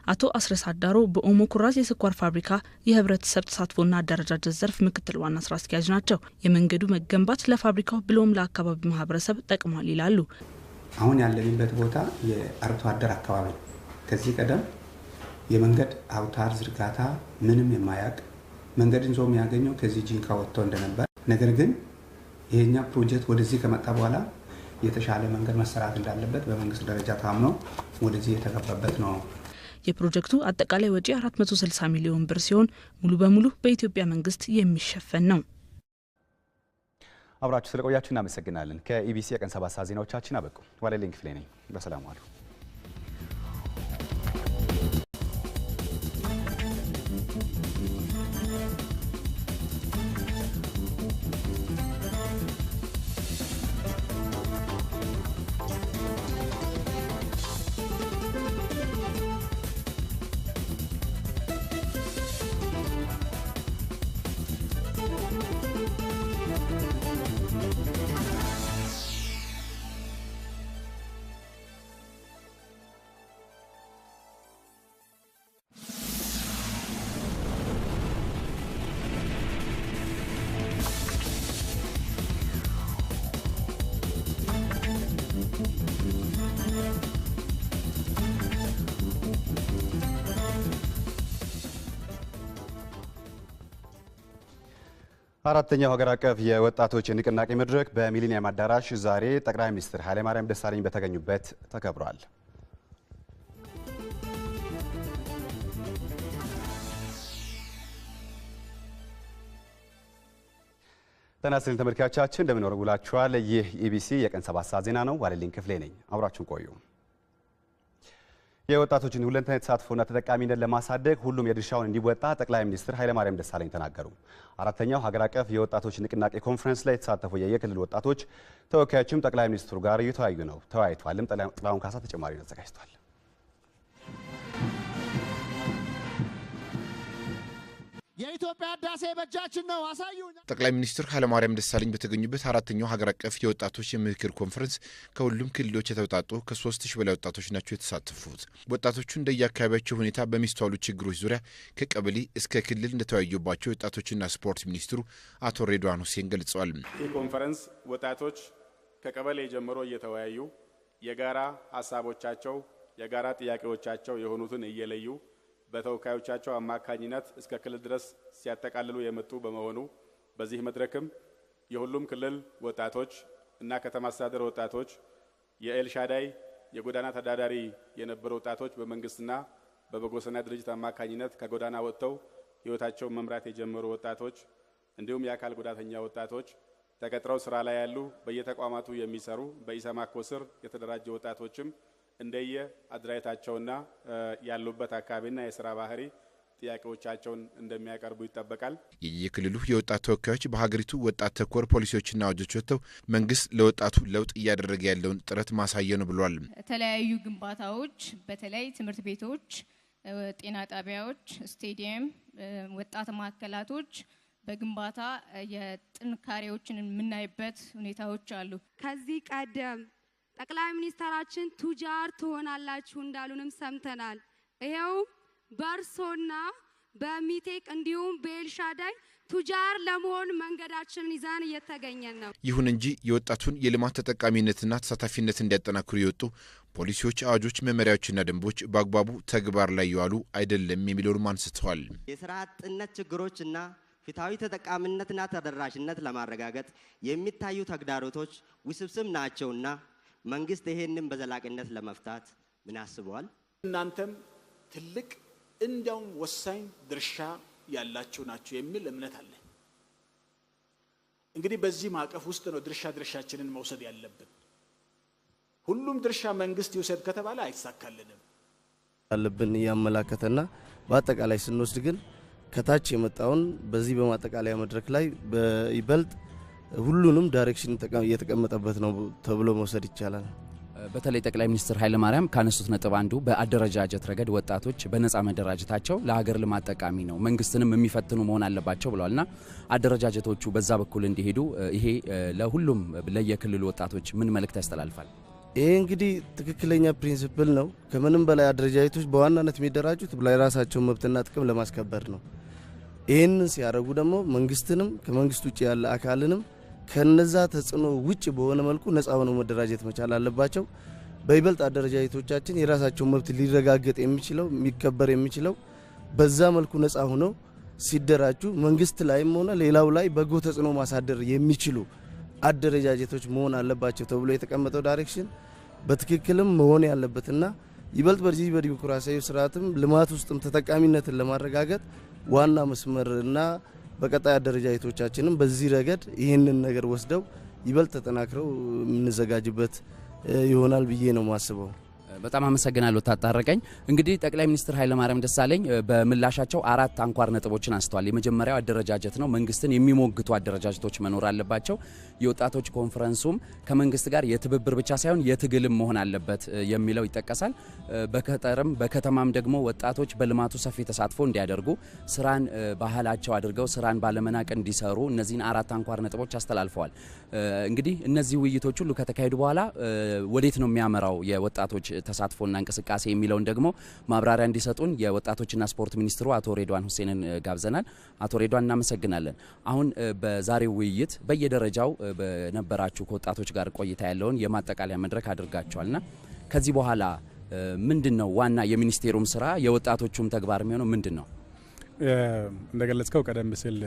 አቶ አስረስ አዳሮ በኦሞ ኩራት የስኳር ፋብሪካ የህብረተሰብ ተሳትፎና አደረጃጀት ዘርፍ ምክትል ዋና ስራ አስኪያጅ ናቸው። የመንገዱ መገንባት ለፋብሪካው ብሎም ለአካባቢው ማህበረሰብ ጠቅሟል ይላሉ። አሁን ያለንበት ቦታ የአርብቶ አደር አካባቢ ነው። ከዚህ ቀደም የመንገድ አውታር ዝርጋታ ምንም የማያውቅ መንገድን ዞም ያገኘው ከዚህ ጂንካ ወጥቶ እንደነበር፣ ነገር ግን ይሄኛ ፕሮጀክት ወደዚህ ከመጣ በኋላ የተሻለ መንገድ መሰራት እንዳለበት በመንግስት ደረጃ ታምኖ ወደዚህ የተገባበት ነው። የፕሮጀክቱ አጠቃላይ ወጪ 460 ሚሊዮን ብር ሲሆን ሙሉ በሙሉ በኢትዮጵያ መንግስት የሚሸፈን ነው። አብራችሁ ስለቆያችሁ እናመሰግናለን። ከኢቢሲ የቀን 7 ሰዓት ዜናዎቻችን አበቁ። ዋለልኝ ክፍሌ ነኝ። በሰላም ዋሉ። አራተኛው ሀገር አቀፍ የወጣቶች ንቅናቄ መድረክ በሚሊኒየም አዳራሽ ዛሬ ጠቅላይ ሚኒስትር ኃይለማርያም ደሳለኝ በተገኙበት ተከብሯል። ጤና ይስጥልኝ ተመልካቾቻችን፣ እንደምን ዋላችኋል? ይህ ኢቢሲ የቀን 7 ሰዓት ዜና ነው። ዋለልኝ ክፍሌ ነኝ። አብራችሁን ቆዩ። የወጣቶችን ሁለንተናዊ ተሳትፎና ተጠቃሚነት ለማሳደግ ሁሉም የድርሻውን እንዲወጣ ጠቅላይ ሚኒስትር ኃይለማርያም ደሳለኝ ተናገሩ። አራተኛው ሀገር አቀፍ የወጣቶች ንቅናቄ ኮንፈረንስ ላይ የተሳተፉ የክልል ወጣቶች ተወካዮችም ጠቅላይ ሚኒስትሩ ጋር ተወያይቷልም። ጥላሁን ካሳ ተጨማሪ አዘጋጅቷል። የኢትዮጵያ ህዳሴ በእጃችን ነው አሳዩ። ጠቅላይ ሚኒስትር ኃይለማርያም ደሳለኝ በተገኙበት አራተኛው ሀገር አቀፍ የወጣቶች የምክክር ኮንፈረንስ ከሁሉም ክልሎች የተውጣጡ ከ3000 በላይ ወጣቶች ናቸው የተሳተፉት። ወጣቶቹ እንደየአካባቢያቸው ሁኔታ በሚስተዋሉ ችግሮች ዙሪያ ከቀበሌ እስከ ክልል እንደተወያዩባቸው የወጣቶችና ስፖርት ሚኒስትሩ አቶ ሬድዋን ሁሴን ገልጸዋል። ይህ ኮንፈረንስ ወጣቶች ከቀበሌ ጀምሮ እየተወያዩ የጋራ ሀሳቦቻቸው የጋራ ጥያቄዎቻቸው የሆኑትን እየለዩ በተወካዮቻቸው አማካኝነት እስከ ክልል ድረስ ሲያጠቃልሉ የመጡ በመሆኑ በዚህ መድረክም የሁሉም ክልል ወጣቶች እና ከተማ አስተዳደር ወጣቶች የኤልሻዳይ የጎዳና ተዳዳሪ የነበሩ ወጣቶች በመንግስትና በበጎ ሰናይ ድርጅት አማካኝነት ከጎዳና ወጥተው ህይወታቸውን መምራት የጀመሩ ወጣቶች እንዲሁም የአካል ጉዳተኛ ወጣቶች ተቀጥረው ስራ ላይ ያሉ በየተቋማቱ የሚሰሩ በኢሰማኮ ስር የተደራጀ ወጣቶችም እንደየ አድራይታቸውና ያሉበት አካባቢና የስራ ባህሪ ጥያቄዎቻቸውን እንደሚያቀርቡ ይጠበቃል። የክልሉ የወጣት ተወካዮች በሀገሪቱ ወጣት ተኮር ፖሊሲዎችና አዋጆች ወጥተው መንግስት ለወጣቱ ለውጥ እያደረገ ያለውን ጥረት ማሳያ ነው ብሏል። የተለያዩ ግንባታዎች በተለይ ትምህርት ቤቶች፣ ጤና ጣቢያዎች፣ ስቴዲየም፣ ወጣት ማዕከላቶች በግንባታ የጥንካሬዎችን የምናይበት ሁኔታዎች አሉ። ከዚህ ቀደም ጠቅላይ ሚኒስትራችን ቱጃር ትሆናላችሁ እንዳሉንም ሰምተናል። ይሄው በርሶና በሚቴክ እንዲሁም በኤልሻዳይ ቱጃር ለመሆን መንገዳችንን ይዛን እየተገኘን ነው። ይሁን እንጂ የወጣቱን የልማት ተጠቃሚነትና ተሳታፊነት እንዲያጠናክሩ የወጡ ፖሊሲዎች፣ አዋጆች፣ መመሪያዎችና ደንቦች በአግባቡ ተግባር ላይ የዋሉ አይደለም የሚለውንም አንስተዋል። የስራ አጥነት ችግሮችና ፍትሃዊ ተጠቃሚነትና ተደራሽነት ለማረጋገጥ የሚታዩ ተግዳሮቶች ውስብስብ ናቸውና መንግስት ይሄንን በዘላቂነት ለመፍታት ምን ያስበዋል? እናንተም ትልቅ እንዲያውም ወሳኝ ድርሻ ያላችሁ ናችሁ የሚል እምነት አለ። እንግዲህ በዚህ ማዕቀፍ ውስጥ ነው ድርሻችንን መውሰድ ያለብን። ሁሉም ድርሻ መንግስት ይውሰድ ከተባለ አይሳካልንም። ያለብን ያመላከተና በአጠቃላይ ስንወስድ ግን ከታች የመጣውን በዚህ በማጠቃለያ መድረክ ላይ በይበልጥ ሁሉንም ዳይሬክሽን የተቀመጠበት ነው ተብሎ መውሰድ ይቻላል። በተለይ ጠቅላይ ሚኒስትር ኃይለማርያም ካነሱት ነጥብ አንዱ በአደረጃጀት ረገድ ወጣቶች በነጻ መደራጀታቸው ለሀገር ልማት ጠቃሚ ነው፣ መንግስትንም የሚፈትኑ መሆን አለባቸው ብለዋልና አደረጃጀቶቹ በዛ በኩል እንዲሄዱ ይሄ ለሁሉም ለየክልሉ ወጣቶች ምን መልእክት ያስተላልፋል? ይሄ እንግዲህ ትክክለኛ ፕሪንሲፕል ነው። ከምንም በላይ አደረጃጀቶች በዋናነት የሚደራጁት ለራሳቸው መብትና ጥቅም ለማስከበር ነው። ይህንን ሲያደርጉ ደግሞ መንግስትንም ከመንግስት ውጭ ያለ አካልንም ከነዛ ተጽዕኖ ውጭ በሆነ መልኩ ነፃ ሆነው መደራጀት መቻል አለባቸው። በይበልጥ አደረጃጀቶቻችን የራሳቸው መብት ሊረጋገጥ የሚችለው የሚከበር የሚችለው በዛ መልኩ ነፃ ሆነው ሲደራጁ መንግስት ላይም ሆነ ሌላው ላይ በጎ ተጽዕኖ ማሳደር የሚችሉ አደረጃጀቶች መሆን አለባቸው ተብሎ የተቀመጠው ዳይሬክሽን በትክክልም መሆን ያለበትና ይበልጥ በዚህ በዲሞክራሲያዊ ስርዓትም ልማት ውስጥም ተጠቃሚነትን ለማረጋገጥ ዋና መስመርና በቀጣይ አደረጃጀቶቻችንም በዚህ ረገድ ይህንን ነገር ወስደው ይበልጥ ተጠናክረው የምንዘጋጅበት ይሆናል ብዬ ነው ማስበው። በጣም አመሰግናለሁ ታጣረቀኝ። እንግዲህ ጠቅላይ ሚኒስትር ኃይለማርያም ደሳለኝ በምላሻቸው 4 አንኳር ነጥቦችን አንስተዋል። የመጀመሪያው አደረጃጀት ነው። መንግስትን የሚሞግቱ አደረጃጀቶች መኖር አለባቸው። የወጣቶች ኮንፈረንሱም ከመንግስት ጋር የትብብር ብቻ ሳይሆን የትግልም መሆን አለበት የሚለው ይጠቀሳል። በከተማም በከተማም ደግሞ ወጣቶች በልማቱ ሰፊ ተሳትፎ እንዲያደርጉ ስራን ባህላቸው አድርገው ስራን ባለመናቅ እንዲሰሩ እነዚህን 4 አንኳር ነጥቦች አስተላልፈዋል። እንግዲህ እነዚህ ውይይቶች ሁሉ ከተካሄዱ በኋላ ወዴት ነው የሚያመራው የወጣቶች ተሳትፎና እንቅስቃሴ የሚለውን ደግሞ ማብራሪያ እንዲሰጡን የወጣቶችና ስፖርት ሚኒስትሩ አቶ ሬድዋን ሁሴንን ጋብዘናል። አቶ ሬድዋን እናመሰግናለን። አሁን በዛሬው ውይይት በየደረጃው በነበራችሁ ከወጣቶች ጋር ቆይታ ያለውን የማጠቃለያ መድረክ አድርጋችኋልና ከዚህ በኋላ ምንድነው ዋና የሚኒስቴሩም ስራ የወጣቶቹም ተግባር የሚሆነው ምንድነው? እንደገለጽከው ቀደም ሲል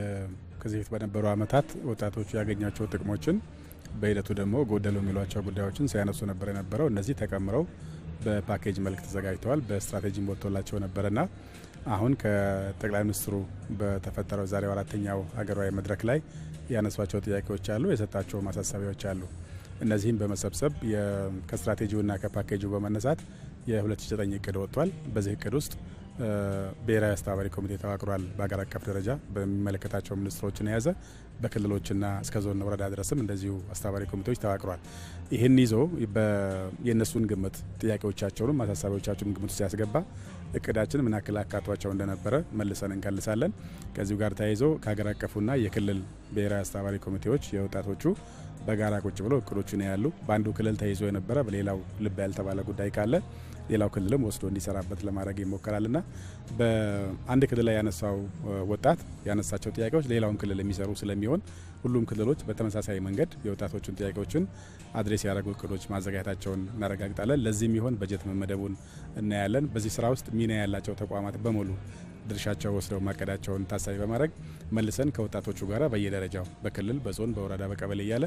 ከዚህ በፊት በነበሩ አመታት ወጣቶቹ ያገኛቸው ጥቅሞችን በሂደቱ ደግሞ ጎደሉ የሚሏቸው ጉዳዮችን ሲያነሱ ነበር የነበረው። እነዚህ ተቀምረው በፓኬጅ መልክ ተዘጋጅተዋል። በስትራቴጂም ወጥቶላቸው ነበርና አሁን ከጠቅላይ ሚኒስትሩ በተፈጠረው ዛሬው 4ኛው ሀገራዊ መድረክ ላይ ያነሷቸው ጥያቄዎች አሉ፣ የሰጣቸው ማሳሰቢያዎች አሉ። እነዚህም በመሰብሰብ ከስትራቴጂውና ከፓኬጁ በመነሳት የ2009 እቅድ ወጥቷል። በዚህ እቅድ ውስጥ ብሔራዊ አስተባባሪ ኮሚቴ ተዋቅሯል። በአገር አቀፍ ደረጃ በሚመለከታቸው ሚኒስትሮችን የያዘ በክልሎችና እስከ ዞን ወረዳ ድረስም እንደዚሁ አስተባባሪ ኮሚቴዎች ተዋቅሯል። ይህን ይዞ የእነሱን ግምት ጥያቄዎቻቸውንም ማሳሰቢያዎቻቸውን ግምት ውስጥ ያስገባ እቅዳችን ምን ያክል አካቷቸው እንደነበረ መልሰን እንከልሳለን። ከዚሁ ጋር ተያይዞ ከሀገር አቀፉና የክልል ብሔራዊ አስተባባሪ ኮሚቴዎች የወጣቶቹ በጋራ ቁጭ ብሎ እቅዶቹን ያሉ በአንዱ ክልል ተይዞ የነበረ በሌላው ልብ ያልተባለ ጉዳይ ካለ ሌላው ክልልም ወስዶ እንዲሰራበት ለማድረግ ይሞከራልና በአንድ ክልል ላይ ያነሳው ወጣት ያነሳቸው ጥያቄዎች ሌላውን ክልል የሚሰሩ ስለሚሆን ሁሉም ክልሎች በተመሳሳይ መንገድ የወጣቶችን ጥያቄዎችን አድሬስ ያደረጉ እቅዶች ማዘጋጀታቸውን እናረጋግጣለን። ለዚህም ይሆን በጀት መመደቡን እናያለን። በዚህ ስራ ውስጥ ሚና ያላቸው ተቋማት በሙሉ ድርሻቸው ወስደው ማቀዳቸውን ታሳቢ በማድረግ መልሰን ከወጣቶቹ ጋር በየደረጃው በክልል፣ በዞን፣ በወረዳ፣ በቀበሌ እያለ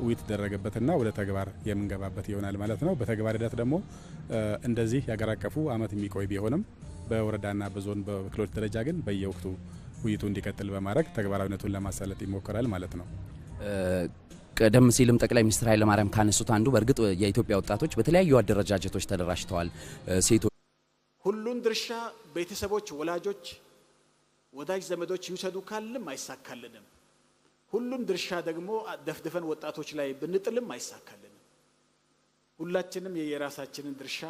ውይይት ተደረገበትና ወደ ተግባር የምንገባበት ይሆናል ማለት ነው። በተግባር ሂደት ደግሞ እንደዚህ ያገር አቀፉ አመት የሚቆይ ቢሆንም በወረዳና በዞን በክልሎች ደረጃ ግን በየወቅቱ ውይይቱ እንዲቀጥል በማድረግ ተግባራዊነቱን ለማሳለጥ ይሞከራል ማለት ነው። ቀደም ሲልም ጠቅላይ ሚኒስትር ኃይለማርያም ካነሱት አንዱ በእርግጥ የኢትዮጵያ ወጣቶች በተለያዩ አደረጃጀቶች ተደራጅተዋል። ሴቶች ሁሉን ድርሻ ቤተሰቦች፣ ወላጆች ወዳጅ ዘመዶች ይውሰዱ ካልንም አይሳካልንም። ሁሉም ድርሻ ደግሞ ደፍድፈን ወጣቶች ላይ ብንጥልም አይሳካልንም። ሁላችንም የየራሳችንን ድርሻ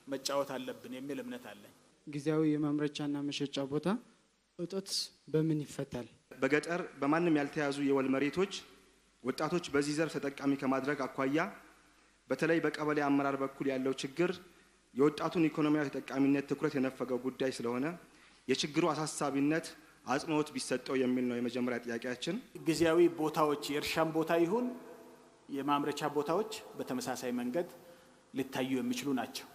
መጫወት አለብን የሚል እምነት አለኝ። ጊዜያዊ የማምረቻና መሸጫ ቦታ እጦት በምን ይፈታል? በገጠር በማንም ያልተያዙ የወል መሬቶች ወጣቶች በዚህ ዘርፍ ተጠቃሚ ከማድረግ አኳያ በተለይ በቀበሌ አመራር በኩል ያለው ችግር የወጣቱን ኢኮኖሚያዊ ተጠቃሚነት ትኩረት የነፈገው ጉዳይ ስለሆነ የችግሩ አሳሳቢነት አጽንኦት ቢሰጠው የሚል ነው የመጀመሪያ ጥያቄያችን። ጊዜያዊ ቦታዎች የእርሻም ቦታ ይሁን የማምረቻ ቦታዎች በተመሳሳይ መንገድ ሊታዩ የሚችሉ ናቸው።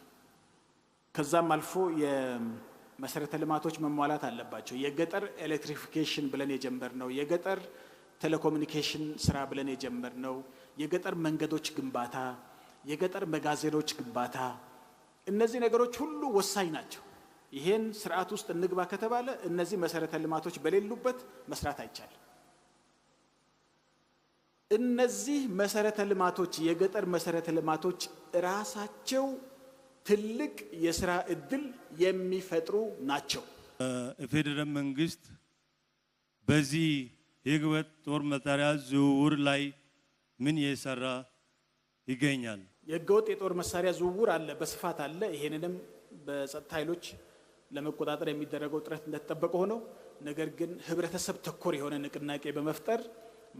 ከዛም አልፎ የመሰረተ ልማቶች መሟላት አለባቸው። የገጠር ኤሌክትሪፊኬሽን ብለን የጀመርነው፣ የገጠር ቴሌኮሙኒኬሽን ስራ ብለን የጀመርነው፣ የገጠር መንገዶች ግንባታ፣ የገጠር መጋዘኖች ግንባታ፣ እነዚህ ነገሮች ሁሉ ወሳኝ ናቸው። ይሄን ስርዓት ውስጥ እንግባ ከተባለ እነዚህ መሰረተ ልማቶች በሌሉበት መስራት አይቻልም። እነዚህ መሰረተ ልማቶች የገጠር መሰረተ ልማቶች ራሳቸው ትልቅ የስራ እድል የሚፈጥሩ ናቸው። የፌዴራል መንግስት በዚህ የህገወጥ ጦር መሳሪያ ዝውውር ላይ ምን እየሰራ ይገኛል? የህገወጥ የጦር መሳሪያ ዝውውር አለ፣ በስፋት አለ። ይሄንንም በጸጥታ ኃይሎች ለመቆጣጠር የሚደረገው ጥረት እንደተጠበቀ ሆኖ ነገር ግን ህብረተሰብ ተኮር የሆነ ንቅናቄ በመፍጠር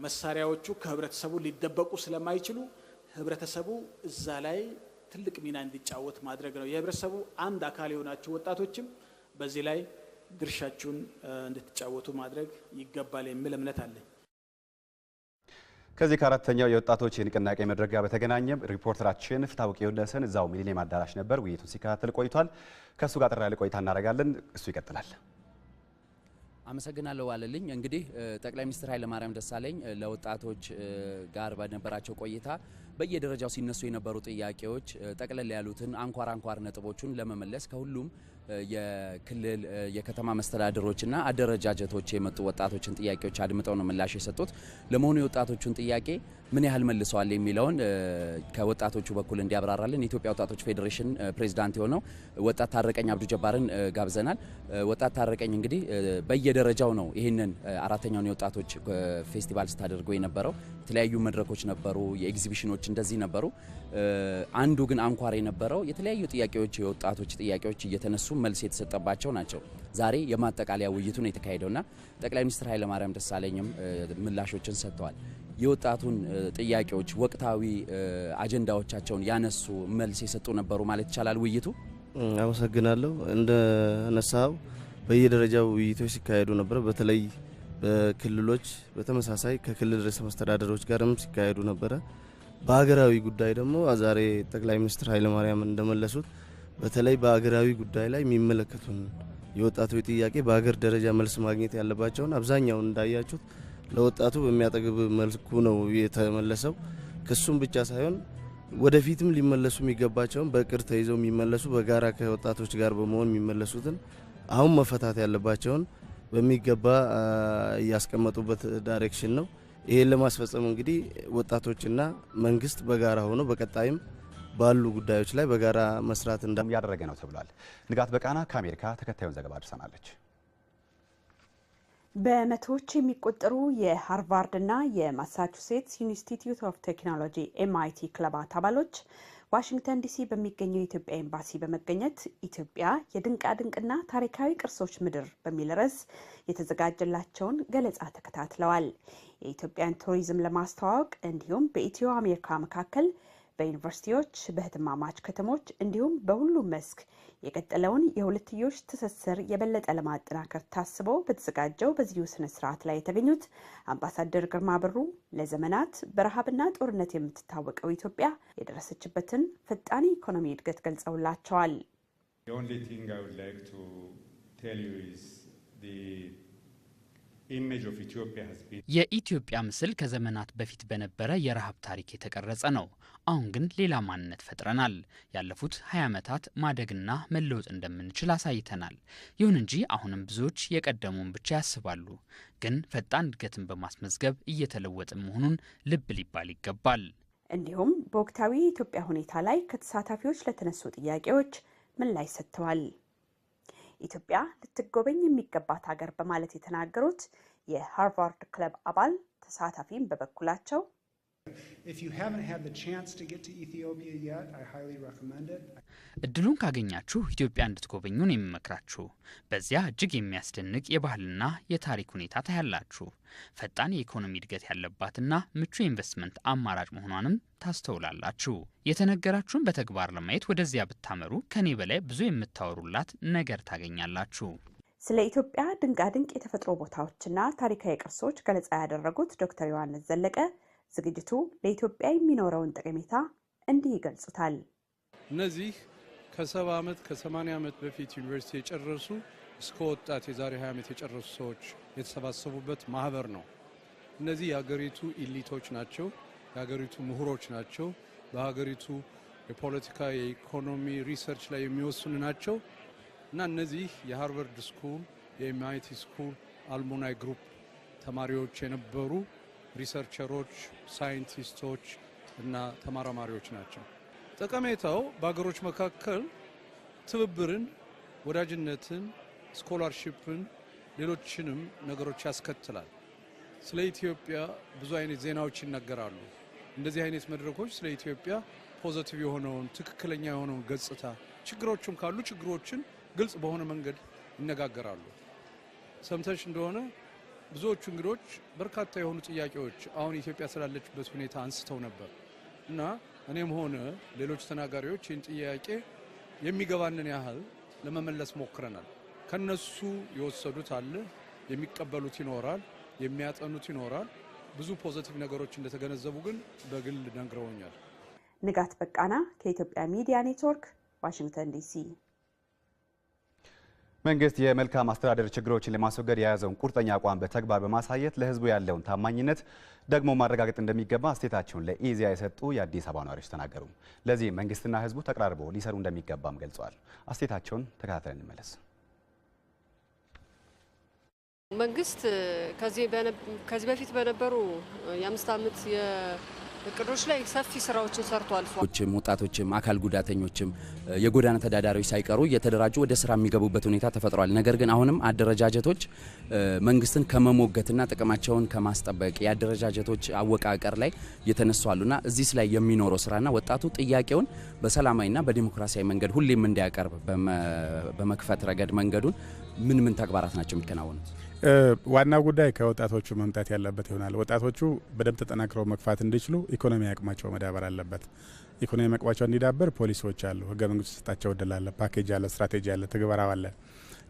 መሳሪያዎቹ ከህብረተሰቡ ሊደበቁ ስለማይችሉ ህብረተሰቡ እዛ ላይ ትልቅ ሚና እንዲጫወት ማድረግ ነው። የህብረተሰቡ አንድ አካል የሆናችሁ ወጣቶችም በዚህ ላይ ድርሻችሁን እንድትጫወቱ ማድረግ ይገባል የሚል እምነት አለኝ። ከዚህ ከአራተኛው የወጣቶች የንቅናቄ መድረክ ጋር በተገናኘ ሪፖርተራችን ፍታውቂ ወደሰን እዛው ሚሊኒየም አዳራሽ ነበር፣ ውይይቱን ሲከታተል ቆይቷል። ከሱ ጋር ጥራ ያለ ቆይታ እናደርጋለን። እሱ ይቀጥላል። አመሰግናለሁ ዋለልኝ። እንግዲህ ጠቅላይ ሚኒስትር ኃይለማርያም ደሳለኝ ለወጣቶች ጋር በነበራቸው ቆይታ በየደረጃው ሲነሱ የነበሩ ጥያቄዎች ጠቅለል ያሉትን አንኳር ነጥቦችን ለመመለስ ከሁሉም የክልል የከተማ መስተዳድሮችና አደረጃጀቶች የመጡ ወጣቶችን ጥያቄዎች አድምጠው ነው ምላሽ የሰጡት። ለመሆኑ የወጣቶቹን ጥያቄ ምን ያህል መልሰዋል የሚለውን ከወጣቶቹ በኩል እንዲያብራራልን የኢትዮጵያ ወጣቶች ፌዴሬሽን ፕሬዝዳንት የሆነው ወጣት ታረቀኝ አብዱ ጀባርን ጋብዘናል። ወጣት ታረቀኝ እንግዲህ በየደረጃው ነው ይህንን አራተኛውን የወጣቶች ፌስቲቫል ስታደርገው የነበረው። የተለያዩ መድረኮች ነበሩ፣ የኤግዚቢሽኖች እንደዚህ ነበሩ። አንዱ ግን አንኳር የነበረው የተለያዩ ጥያቄዎች የወጣቶች ጥያቄዎች እየተነሱ መልስ የተሰጠባቸው ናቸው። ዛሬ የማጠቃለያ ውይይቱ ነው የተካሄደውና ጠቅላይ ሚኒስትር ኃይለማርያም ደሳለኝም ምላሾችን ሰጥተዋል። የወጣቱን ጥያቄዎች ወቅታዊ አጀንዳዎቻቸውን ያነሱ መልስ የሰጡ ነበሩ ማለት ይቻላል። ውይይቱ አመሰግናለሁ። እንደ ነሳው በየደረጃው ውይይቶች ሲካሄዱ ነበር። በተለይ በክልሎች በተመሳሳይ ከክልል ርዕሰ መስተዳድሮች ጋርም ሲካሄዱ ነበረ። በሀገራዊ ጉዳይ ደግሞ ዛሬ ጠቅላይ ሚኒስትር ኃይለማርያም እንደመለሱት በተለይ በሀገራዊ ጉዳይ ላይ የሚመለከቱን የወጣቶች ጥያቄ በሀገር ደረጃ መልስ ማግኘት ያለባቸውን አብዛኛውን እንዳያችሁት ለወጣቱ በሚያጠግብ መልኩ ነው የተመለሰው። ክሱም ብቻ ሳይሆን ወደፊትም ሊመለሱ የሚገባቸውን በቅር ተይዘው የሚመለሱ በጋራ ከወጣቶች ጋር በመሆን የሚመለሱትን አሁን መፈታት ያለባቸውን በሚገባ ያስቀመጡበት ዳይሬክሽን ነው። ይሄን ለማስፈጸም እንግዲህ ወጣቶችና መንግስት በጋራ ሆኖ በቀጣይም ባሉ ጉዳዮች ላይ በጋራ መስራት ያደረገ ነው ተብሏል። ንጋት በቃና ከአሜሪካ ተከታዩን ዘገባ አድርሰናለች። በመቶዎች የሚቆጠሩ የሃርቫርድና የማሳቹሴትስ ኢንስቲትዩት ኦፍ ቴክኖሎጂ MIT ክለባት አባሎች ዋሽንግተን ዲሲ በሚገኘው የኢትዮጵያ ኤምባሲ በመገኘት ኢትዮጵያ የድንቃድንቅና ታሪካዊ ቅርሶች ምድር በሚል ርዕስ የተዘጋጀላቸውን ገለጻ ተከታትለዋል። የኢትዮጵያን ቱሪዝም ለማስተዋወቅ እንዲሁም በኢትዮ አሜሪካ መካከል በዩኒቨርሲቲዎች በህትማማች ከተሞች እንዲሁም በሁሉም መስክ የቀጠለውን የሁለትዮሽ ትስስር የበለጠ ለማጠናከር ታስቦ በተዘጋጀው በዚሁ ስነ ስርዓት ላይ የተገኙት አምባሳደር ግርማ ብሩ ለዘመናት በረሃብና ጦርነት የምትታወቀው ኢትዮጵያ የደረሰችበትን ፈጣን ኢኮኖሚ እድገት ገልጸውላቸዋል። የኢትዮጵያ ምስል ከዘመናት በፊት በነበረ የረሃብ ታሪክ የተቀረጸ ነው። አሁን ግን ሌላ ማንነት ፈጥረናል። ያለፉት 20 ዓመታት ማደግና መለወጥ እንደምንችል አሳይተናል። ይሁን እንጂ አሁንም ብዙዎች የቀደሙን ብቻ ያስባሉ። ግን ፈጣን እድገትን በማስመዝገብ እየተለወጥን መሆኑን ልብ ሊባል ይገባል። እንዲሁም በወቅታዊ የኢትዮጵያ ሁኔታ ላይ ከተሳታፊዎች ለተነሱ ጥያቄዎች ምላሽ ሰጥተዋል። ኢትዮጵያ ልትጎበኝ የሚገባት ሀገር በማለት የተናገሩት የሃርቫርድ ክለብ አባል ተሳታፊም በበኩላቸው እድሉን ካገኛችሁ ኢትዮጵያ እንድትጎበኙን የሚመክራችሁ። በዚያ እጅግ የሚያስደንቅ የባህልና የታሪክ ሁኔታ ታያላችሁ። ፈጣን የኢኮኖሚ እድገት ያለባትና ምቹ የኢንቨስትመንት አማራጭ መሆኗንም ታስተውላላችሁ። የተነገራችሁን በተግባር ለማየት ወደዚያ ብታመሩ ከኔ በላይ ብዙ የምታወሩላት ነገር ታገኛላችሁ። ስለ ኢትዮጵያ ድንቃድንቅ የተፈጥሮ ቦታዎችና ታሪካዊ ቅርሶች ገለጻ ያደረጉት ዶክተር ዮሐንስ ዘለቀ ዝግጅቱ ለኢትዮጵያ የሚኖረውን ጠቀሜታ እንዲህ ይገልጹታል። እነዚህ ከ70 ዓመት ከ80 ዓመት በፊት ዩኒቨርሲቲ የጨረሱ እስከ ወጣት የዛሬ 20 ዓመት የጨረሱ ሰዎች የተሰባሰቡበት ማህበር ነው። እነዚህ የሀገሪቱ ኢሊቶች ናቸው፣ የሀገሪቱ ምሁሮች ናቸው፣ በሀገሪቱ የፖለቲካ የኢኮኖሚ ሪሰርች ላይ የሚወስኑ ናቸው እና እነዚህ የሃርቫርድ ስኩል የኤምአይቲ ስኩል አልሙናይ ግሩፕ ተማሪዎች የነበሩ ሪሰርቸሮች፣ ሳይንቲስቶች እና ተመራማሪዎች ናቸው። ጠቀሜታው በሀገሮች መካከል ትብብርን፣ ወዳጅነትን፣ ስኮላርሺፕን፣ ሌሎችንም ነገሮች ያስከትላል። ስለ ኢትዮጵያ ብዙ አይነት ዜናዎች ይነገራሉ። እንደዚህ አይነት መድረኮች ስለ ኢትዮጵያ ፖዚቲቭ የሆነውን ትክክለኛ የሆነውን ገጽታ፣ ችግሮችም ካሉ ችግሮችን ግልጽ በሆነ መንገድ ይነጋገራሉ። ሰምተሽ እንደሆነ ብዙዎቹ እንግዶች በርካታ የሆኑ ጥያቄዎች አሁን ኢትዮጵያ ስላለችበት ሁኔታ አንስተው ነበር እና እኔም ሆነ ሌሎች ተናጋሪዎች ይህን ጥያቄ የሚገባንን ያህል ለመመለስ ሞክረናል። ከነሱ የወሰዱት አለ፣ የሚቀበሉት ይኖራል፣ የሚያጠኑት ይኖራል። ብዙ ፖዚቲቭ ነገሮች እንደተገነዘቡ ግን በግል ነግረውኛል። ንጋት በቃና ከኢትዮጵያ ሚዲያ ኔትወርክ ዋሽንግተን ዲሲ። መንግስት የመልካም አስተዳደር ችግሮችን ለማስወገድ የያዘውን ቁርጠኛ አቋም በተግባር በማሳየት ለህዝቡ ያለውን ታማኝነት ደግሞ ማረጋገጥ እንደሚገባ አስተያየታቸውን ለኢዜአ የሰጡ የአዲስ አበባ ነዋሪዎች ተናገሩ። ለዚህ መንግስትና ህዝቡ ተቀራርበው ሊሰሩ እንደሚገባም ገልጸዋል። አስተያየታቸውን ተከታትለን እንመለስ። መንግስት ከዚህ በፊት በነበሩ የ5 ዓመት እቅዶች ላይ ሰፊ ስራዎችን ሰርቷል። ወጣቶችም አካል ጉዳተኞችም የጎዳና ተዳዳሪዎች ሳይቀሩ እየተደራጁ ወደ ስራ የሚገቡበት ሁኔታ ተፈጥሯል። ነገር ግን አሁንም አደረጃጀቶች መንግስትን ከመሞገትና ጥቅማቸውን ከማስጠበቅ የአደረጃጀቶች አወቃቀር ላይ የተነሷሉና እዚህ ላይ የሚኖረው ስራና ወጣቱ ጥያቄውን በሰላማዊና በዲሞክራሲያዊ መንገድ ሁሌም እንዲያቀርብ በመክፈት ረገድ መንገዱን ምን ተግባራት ናቸው የሚከናወኑት? ዋናው ጉዳይ ከወጣቶቹ መምጣት ያለበት ይሆናል። ወጣቶቹ በደንብ ተጠናክረው መግፋት እንዲችሉ ኢኮኖሚ አቅማቸው መዳበር አለበት። ኢኮኖሚ አቅማቸው እንዲዳበር ፖሊሲዎች አሉ፣ ህገ መንግስቱ ሰጣቸው እድል አለ፣ ፓኬጅ አለ፣ ስትራቴጂ አለ፣ ትግበራው አለ።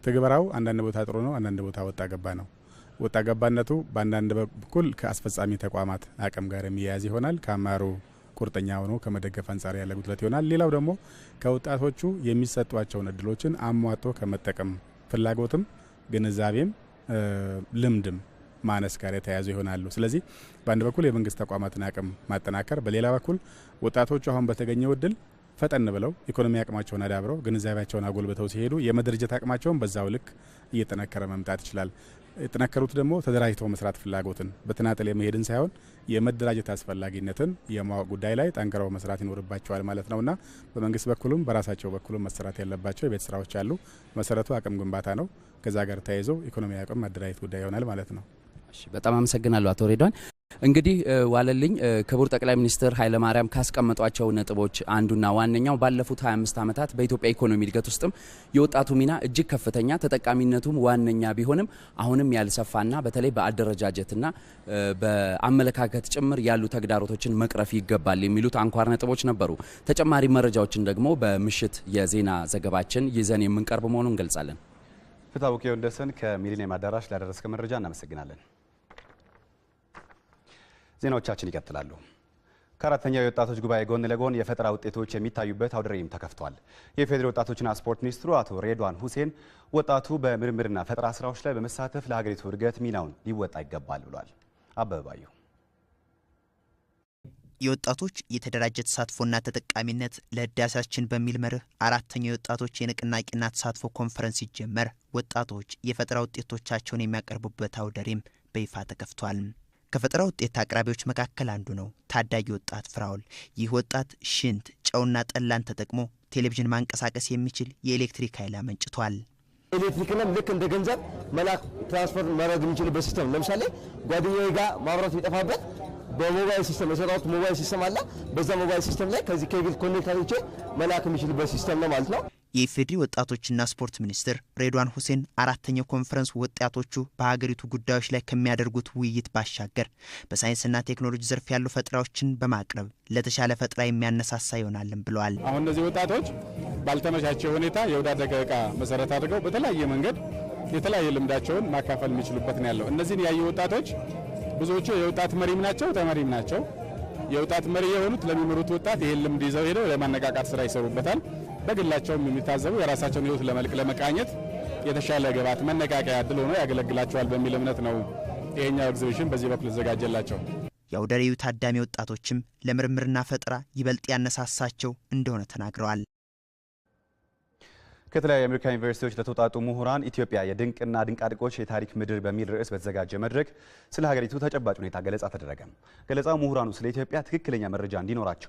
ትግበራው አንዳንድ ቦታ ጥሩ ነው፣ አንዳንድ ቦታ ወጣ ገባ ነው። ወጣ ገባነቱ በአንዳንድ በኩል ከአስፈጻሚ ተቋማት አቅም ጋር የሚያያዝ ይሆናል። ከአማሩ ቁርጠኛ ሆኖ ከመደገፍ አንጻር ያለ ጉድለት ይሆናል። ሌላው ደግሞ ከወጣቶቹ የሚሰጧቸውን እድሎችን አሟጦ ከመጠቀም ፍላጎትም ግንዛቤም ልምድም ማነስ ጋር የተያያዙ ይሆናሉ። ስለዚህ በአንድ በኩል የመንግስት ተቋማትን አቅም ማጠናከር፣ በሌላ በኩል ወጣቶቹ አሁን በተገኘው እድል ፈጠን ብለው ኢኮኖሚ አቅማቸውን አዳብረው ግንዛቤያቸውን አጎልብተው ሲሄዱ የመደራጀት አቅማቸውን በዛው ልክ እየጠነከረ መምጣት ይችላል። የጠነከሩት ደግሞ ተደራጅተው መስራት ፍላጎትን በተናጠል የመሄድን ሳይሆን የመደራጀት አስፈላጊነትን የማወቅ ጉዳይ ላይ ጠንክረው መስራት ይኖርባቸዋል ማለት ነውና በመንግስት በኩልም በራሳቸው በኩልም መሰራት ያለባቸው የቤት ስራዎች አሉ። መሰረቱ አቅም ግንባታ ነው። ከዛ ጋር ተያይዞ ኢኮኖሚ አቅም ማደራጀት ጉዳይ ይሆናል ማለት ነው። እሺ፣ በጣም አመሰግናለሁ አቶ ሬድዋን። እንግዲህ ዋለልኝ ክቡር ጠቅላይ ሚኒስትር ኃይለማርያም ካስቀመጧቸው ነጥቦች አንዱና ዋነኛው ባለፉት 25 ዓመታት በኢትዮጵያ ኢኮኖሚ እድገት ውስጥም የወጣቱ ሚና እጅግ ከፍተኛ ተጠቃሚነቱም ዋነኛ ቢሆንም አሁንም ያልሰፋና በተለይ በአደረጃጀትና በአመለካከት ጭምር ያሉ ተግዳሮቶችን መቅረፍ ይገባል የሚሉት አንኳር ነጥቦች ነበሩ። ተጨማሪ መረጃዎችን ደግሞ በምሽት የዜና ዘገባችን ይዘን የምንቀርብ መሆኑን እንገልጻለን። ፍታውቂው እንደሰን ከሚሊኒየም አዳራሽ ላደረስከ መረጃ እናመሰግናለን። ዜናዎቻችን ይቀጥላሉ። ከአራተኛው የወጣቶች ጉባኤ ጎን ለጎን የፈጠራ ውጤቶች የሚታዩበት አውደ ርዕይም ተከፍቷል። የፌዴራል ወጣቶችና ስፖርት ሚኒስትሩ አቶ ሬድዋን ሁሴን ወጣቱ በምርምርና ፈጠራ ስራዎች ላይ በመሳተፍ ለሀገሪቱ እድገት ሚናውን ሊወጣ ይገባል ብሏል። አበባዩ የወጣቶች የተደራጀ ተሳትፎና ተጠቃሚነት ለህዳሴያችን በሚል መርህ አራተኛው የወጣቶች የንቅናቄና ተሳትፎ ኮንፈረንስ ሲጀመር ወጣቶች የፈጠራ ውጤቶቻቸውን የሚያቀርቡበት አውደ ርዕይም በይፋ ተከፍቷል። ከፈጠራ ውጤት አቅራቢዎች መካከል አንዱ ነው ታዳጊ ወጣት ፍራውል። ይህ ወጣት ሽንት፣ ጨውና ጠላን ተጠቅሞ ቴሌቪዥን ማንቀሳቀስ የሚችል የኤሌክትሪክ ኃይል አመንጭቷል። ኤሌክትሪክንም ልክ እንደ ገንዘብ መላክ ትራንስፈር ማድረግ የምንችልበት ሲስተም ለምሳሌ ጓደኛዬ ጋር ማብራት ቢጠፋበት በሞባይል ሲስተም የሰራሁት ሞባይል ሲስተም አለ። በዛ ሞባይል ሲስተም ላይ ከዚህ ኬብል ኮኔክት አድርጌ መላክ የምችልበት ሲስተም ነው ማለት ነው። የኢፌዴሪ ወጣቶችና ስፖርት ሚኒስትር ሬድዋን ሁሴን አራተኛው ኮንፈረንስ ወጣቶቹ በሀገሪቱ ጉዳዮች ላይ ከሚያደርጉት ውይይት ባሻገር በሳይንስና ቴክኖሎጂ ዘርፍ ያሉ ፈጠራዎችን በማቅረብ ለተሻለ ፈጠራ የሚያነሳሳ ይሆናልም ብለዋል። አሁን እነዚህ ወጣቶች ባልተመቻቸ ሁኔታ የወዳደቀ ዕቃ መሰረት አድርገው በተለያየ መንገድ የተለያየ ልምዳቸውን ማካፈል የሚችሉበት ነው ያለው። እነዚህን ያዩ ወጣቶች ብዙዎቹ የወጣት መሪም ናቸው፣ ተመሪም ናቸው። የወጣት መሪ የሆኑት ለሚመሩት ወጣት ይሄን ልምድ ይዘው ሄደው ለማነቃቃት ስራ ይሰሩበታል። በግላቸውም የሚታዘቡ የራሳቸውን ህይወት ለመቃኘት የተሻለ ግብዓት መነቃቂያ እድል ሆኖ ያገለግላቸዋል በሚል እምነት ነው ይሄኛው ኤግዚቢሽን በዚህ በኩል ተዘጋጀላቸው። የአውደ ርዕዩ ታዳሚ ወጣቶችም ለምርምርና ፈጠራ ይበልጥ ያነሳሳቸው እንደሆነ ተናግረዋል። ከተለያዩ የአሜሪካ ዩኒቨርሲቲዎች ለተውጣጡ ምሁራን ኢትዮጵያ የድንቅና ድንቃድንቆች የታሪክ ምድር በሚል ርዕስ በተዘጋጀ መድረክ ስለ ሀገሪቱ ተጨባጭ ሁኔታ ገለጻ ተደረገ። ገለጻው ምሁራኑ ስለ ኢትዮጵያ ትክክለኛ መረጃ እንዲኖራቸው